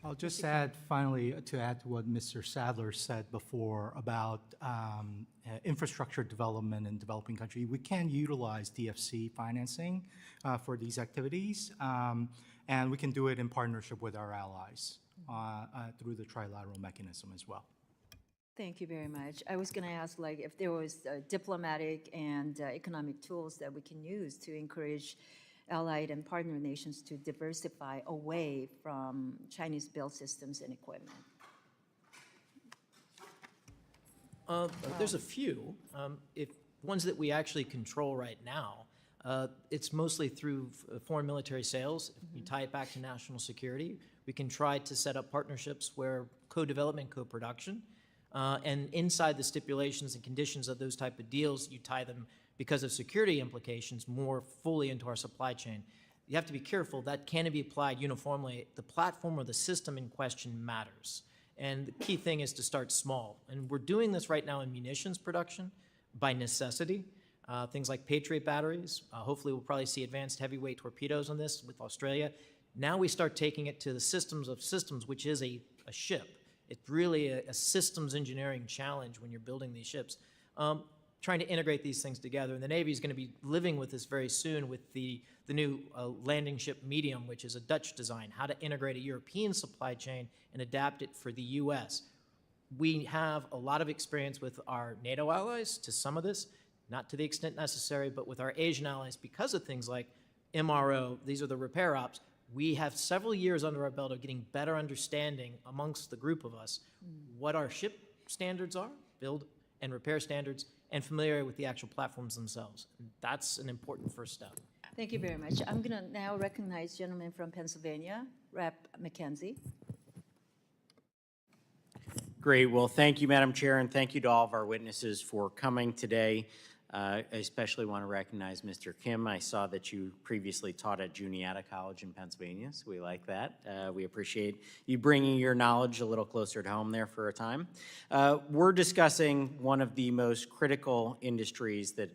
I'll just add, finally, to what Mr. Sadler said before about infrastructure development in developing countries. We can utilize DFC financing for these activities, and we can do it in partnership with our allies through the trilateral mechanism as well. Thank you very much. I was going to ask, if there was diplomatic and economic tools that we can use to encourage allied and partner nations to diversify away from Chinese-built systems and equipment? There's a few. If ones that we actually control right now, it's mostly through foreign military sales. If you tie it back to national security, we can try to set up partnerships where co-development, co-production, and inside the stipulations and conditions of those type of deals, you tie them, because of security implications, more fully into our supply chain. You have to be careful. That can't be applied uniformly. The platform or the system in question matters. And the key thing is to start small. And we're doing this right now in munitions production by necessity. Things like Patriot batteries. Hopefully we'll probably see advanced heavyweight torpedoes on this with Australia. Now we start taking it to the systems of systems, which is a ship. It's really a systems engineering challenge when you're building these ships. Trying to integrate these things together. And the Navy is going to be living with this very soon with the new landing ship medium, which is a Dutch design, how to integrate a European supply chain and adapt it for the U.S. We have a lot of experience with our NATO allies to some of this, not to the extent necessary, but with our Asian allies because of things like MRO, these are the repair ops. We have several years under our belt of getting better understanding amongst the group of us what our ship standards are, build and repair standards, and familiar with the actual platforms themselves. And that's an important first step. Thank you very much. I'm going to now recognize gentleman from Pennsylvania, Rep. McKenzie. Great. Well, thank you, Madam Chair, and thank you to all of our witnesses for coming today. I especially want to recognize Mr. Kim. I saw that you previously taught at Juniata College in Pennsylvania, so we like that. We appreciate you bringing your knowledge a little closer to home there for a time. We're discussing one of the most critical industries that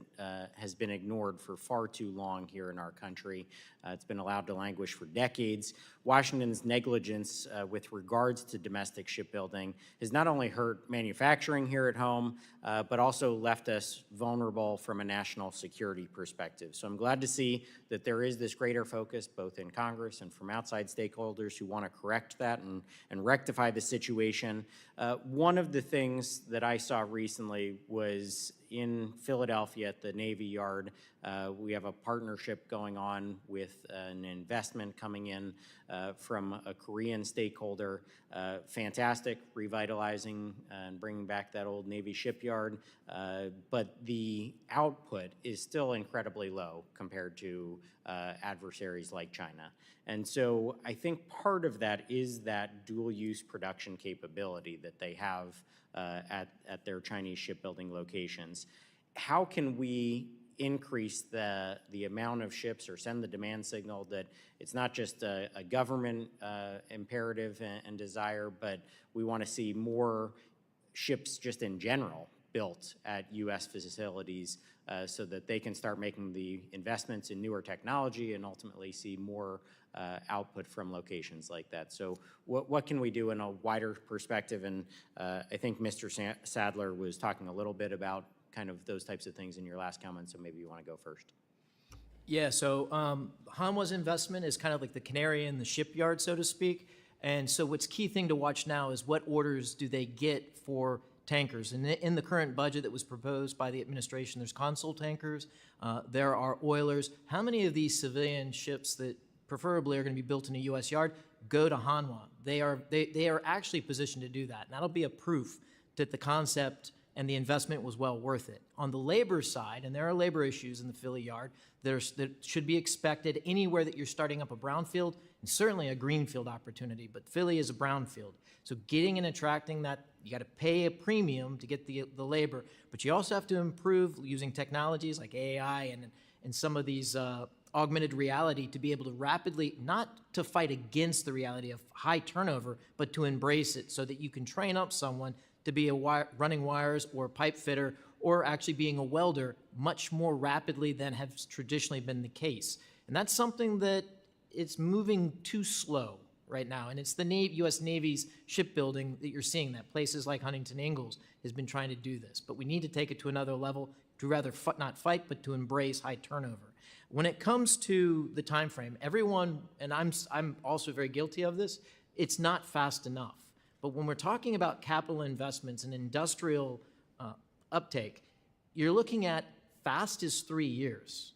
has been ignored for far too long here in our country. It's been allowed to languish for decades. Washington's negligence with regards to domestic shipbuilding has not only hurt manufacturing here at home, but also left us vulnerable from a national security perspective. So I'm glad to see that there is this greater focus both in Congress and from outside stakeholders who want to correct that and rectify the situation. One of the things that I saw recently was in Philadelphia at the Navy Yard. We have a partnership going on with an investment coming in from a Korean stakeholder. Fantastic, revitalizing and bringing back that old Navy shipyard. But the output is still incredibly low compared to adversaries like China. And so I think part of that is that dual-use production capability that they have at their Chinese shipbuilding locations. How can we increase the amount of ships or send the demand signal that it's not just a government imperative and desire, but we want to see more ships just in general built at U.S. facilities so that they can start making the investments in newer technology and ultimately see more output from locations like that. So what can we do in a wider perspective? And I think Mr. Sadler was talking a little bit about kind of those types of things in your last comment, so maybe you want to go first. Yeah, so Hanwha's investment is kind of like the canary in the shipyard, so to speak. And so what's key thing to watch now is what orders do they get for tankers. And in the current budget that was proposed by the administration, there's console tankers, there are oilers. How many of these civilian ships that preferably are going to be built in a U.S. yard go to Hanwha? They are actually positioned to do that. And that'll be a proof that the concept and the investment was well worth it. On the labor side, and there are labor issues in the Philly yard, that should be expected anywhere that you're starting up a brownfield, and certainly a greenfield opportunity, but Philly is a brownfield. So getting and attracting that, you got to pay a premium to get the labor, but you also have to improve using technologies like AI and some of these augmented reality to be able to rapidly, not to fight against the reality of high turnover, but to embrace it so that you can train up someone to be a running wires or pipe fitter or actually being a welder much more rapidly than has traditionally been the case. And that's something that it's moving too slow right now. And it's the U.S. Navy's shipbuilding that you're seeing that. Places like Huntington Ingalls has been trying to do this. But we need to take it to another level to rather not fight, but to embrace high turnover. When it comes to the time frame, everyone, and I'm also very guilty of this, it's not fast enough. But when we're talking about capital investments and industrial uptake, you're looking at fast is 3 years.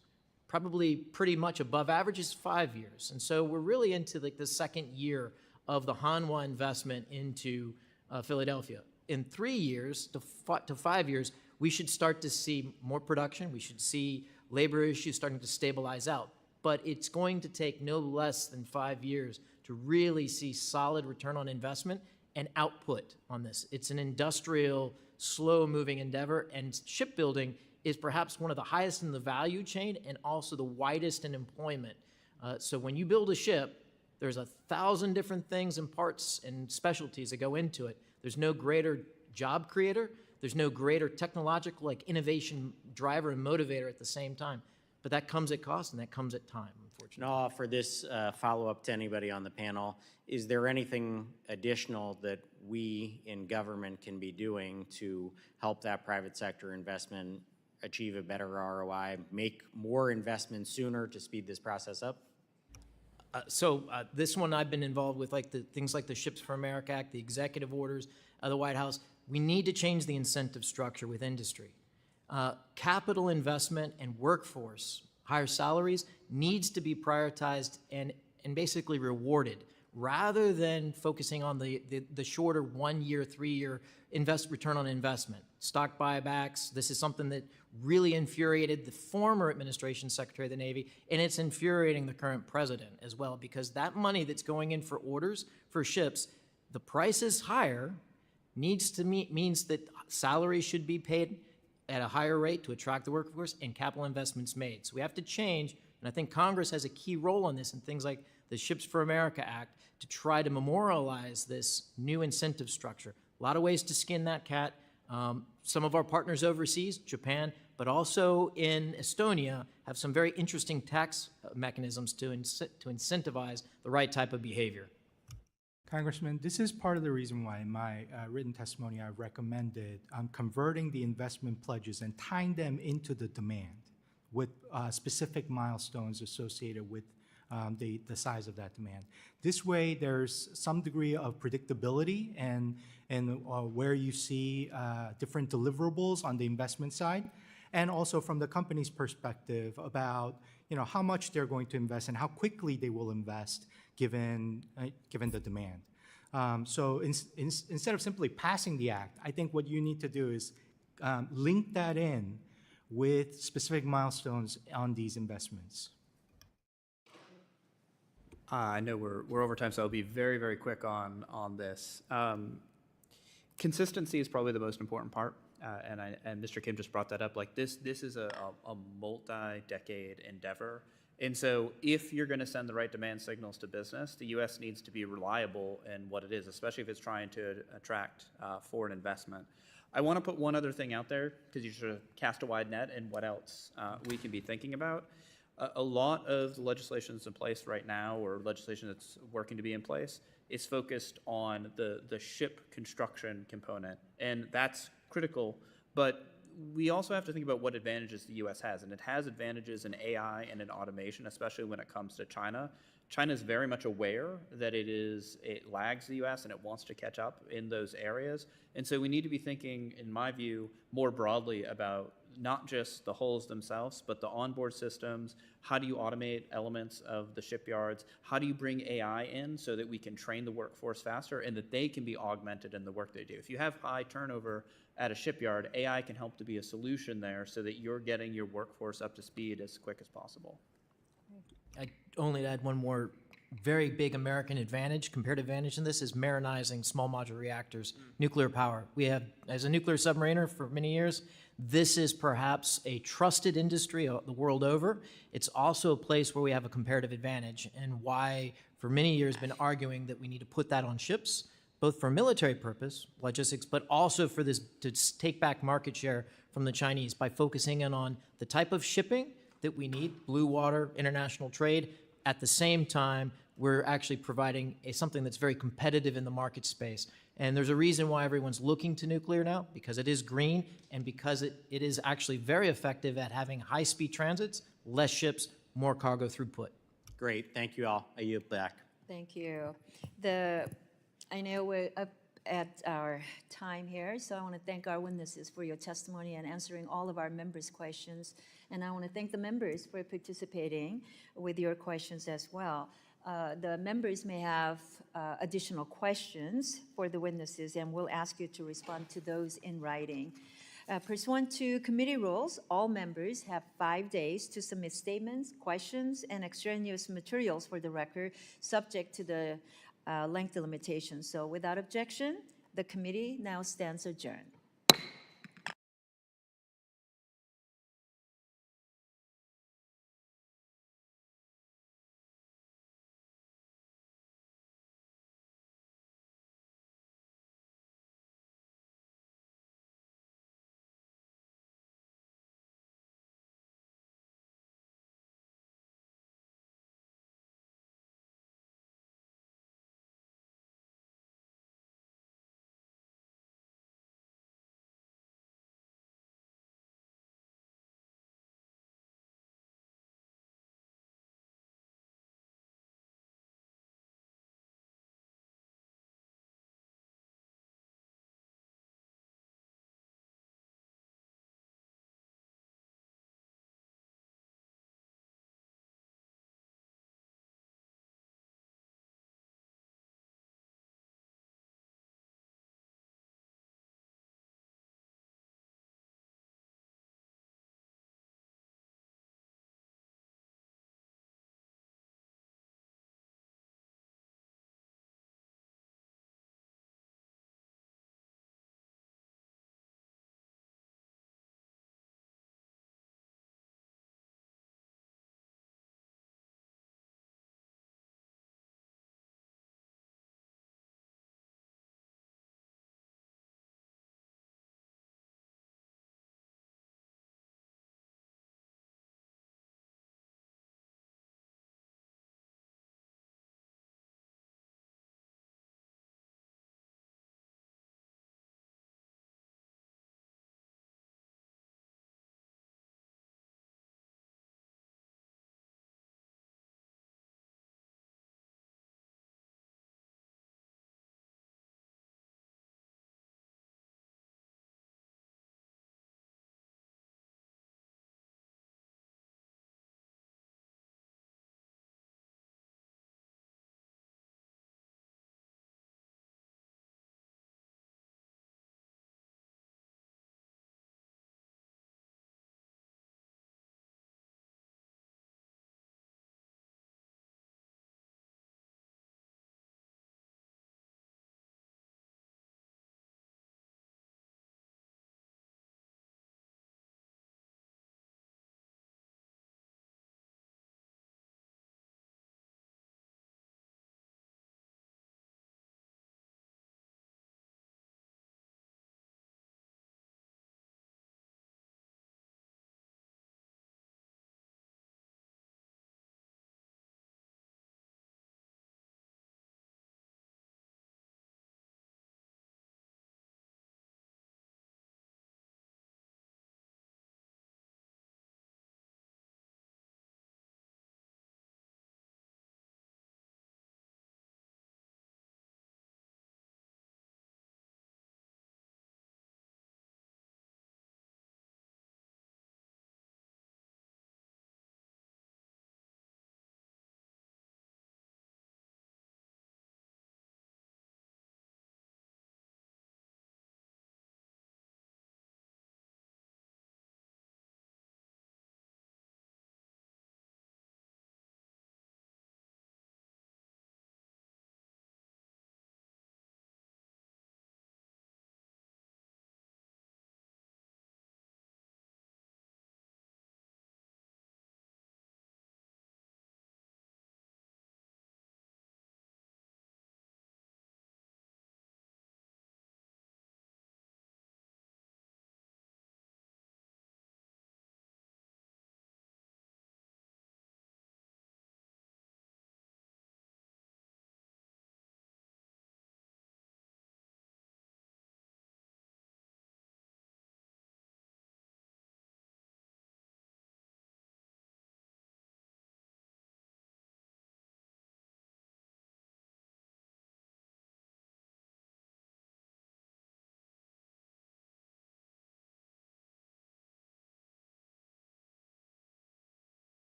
probably pretty much above average is 5 years. And so we're really into like the second year of the Hanwha investment into Philadelphia. In 3 years to 5 years, we should start to see more production. We should see labor issues starting to stabilize out. But it's going to take no less than 5 years to really see solid return on investment and output on this. It's an industrial, slow-moving endeavor, and shipbuilding is perhaps one of the highest in the value chain and also the widest in employment. So when you build a ship, there's 1,000 different things and parts and specialties that go into it. There's no greater job creator. There's no greater technological innovation driver and motivator at the same time. But that comes at cost and that comes at time, unfortunately. And I'll offer this follow-up to anybody on the panel. Is there anything additional that we in government can be doing to help that private sector investment achieve a better ROI, make more investments sooner to speed this process up? This one I've been involved with, like things like the Ships for America Act, the executive orders of the White House. We need to change the incentive structure with industry. Capital investment and workforce, higher salaries, needs to be prioritized and basically rewarded rather than focusing on the shorter 1 year, 3 year return on investment. Stock buybacks, this is something that really infuriated the former administration Secretary of the Navy, and it's infuriating the current president as well, because that money that's going in for orders for ships, the price is higher, means that salaries should be paid at a higher rate to attract the workforce and capital investments made. So we have to change, and I think Congress has a key role in this in things like the Ships for America Act to try to memorialize this new incentive structure. A lot of ways to skin that cat. Some of our partners overseas, Japan, but also in Estonia, have some very interesting tax mechanisms to incentivize the right type of behavior. Congressman, this is part of the reason why in my written testimony I recommended converting the investment pledges and tying them into the demand with specific milestones associated with the size of that demand. This way, there's some degree of predictability and where you see different deliverables on the investment side, and also from the company's perspective about how much they're going to invest and how quickly they will invest given the demand. So instead of simply passing the act, I think what you need to do is link that in with specific milestones on these investments. I know we're over time, so I'll be very, very quick on this. Consistency is probably the most important part, and Mr. Kim just brought that up. Like this is a multi-decade endeavor, and so if you're going to send the right demand signals to business, the U.S. needs to be reliable in what it is, especially if it's trying to attract foreign investment. I want to put one other thing out there because you sort of cast a wide net and what else we can be thinking about. A lot of the legislation that's in place right now, or legislation that's working to be in place, is focused on the ship construction component, and that's critical. But we also have to think about what advantages the U.S. has, and it has advantages in AI and in automation, especially when it comes to China. China is very much aware that it lags the U.S. and it wants to catch up in those areas, and so we need to be thinking, in my view, more broadly about not just the hulls themselves, but the onboard systems. How do you automate elements of the shipyards? How do you bring AI in so that we can train the workforce faster and that they can be augmented in the work they do? If you have high turnover at a shipyard, AI can help to be a solution there so that you're getting your workforce up to speed as quick as possible. I'd only add one more very big American advantage, comparative advantage in this, is marinizing small modular reactors, nuclear power. We have, as a nuclear submariner for many years, this is perhaps a trusted industry the world over. It's also a place where we have a comparative advantage, and why for many years been arguing that we need to put that on ships, both for military purpose, logistics, but also for this to take back market share from the Chinese by focusing in on the type of shipping that we need, blue water, international trade. At the same time, we're actually providing something that's very competitive in the market space. And there's a reason why everyone's looking to nuclear now, because it is green and because it is actually very effective at having high-speed transits, less ships, more cargo throughput. Great, thank you all. I yield back. Thank you. I know at our time here, so I want to thank our witnesses for your testimony and answering all of our members' questions. And I want to thank the members for participating with your questions as well. The members may have additional questions for the witnesses, and we'll ask you to respond to those in writing. Pursuant to committee rules, all members have 5 days to submit statements, questions, and extraneous materials for the record, subject to the length limitations. So without objection, the committee now stands adjourned.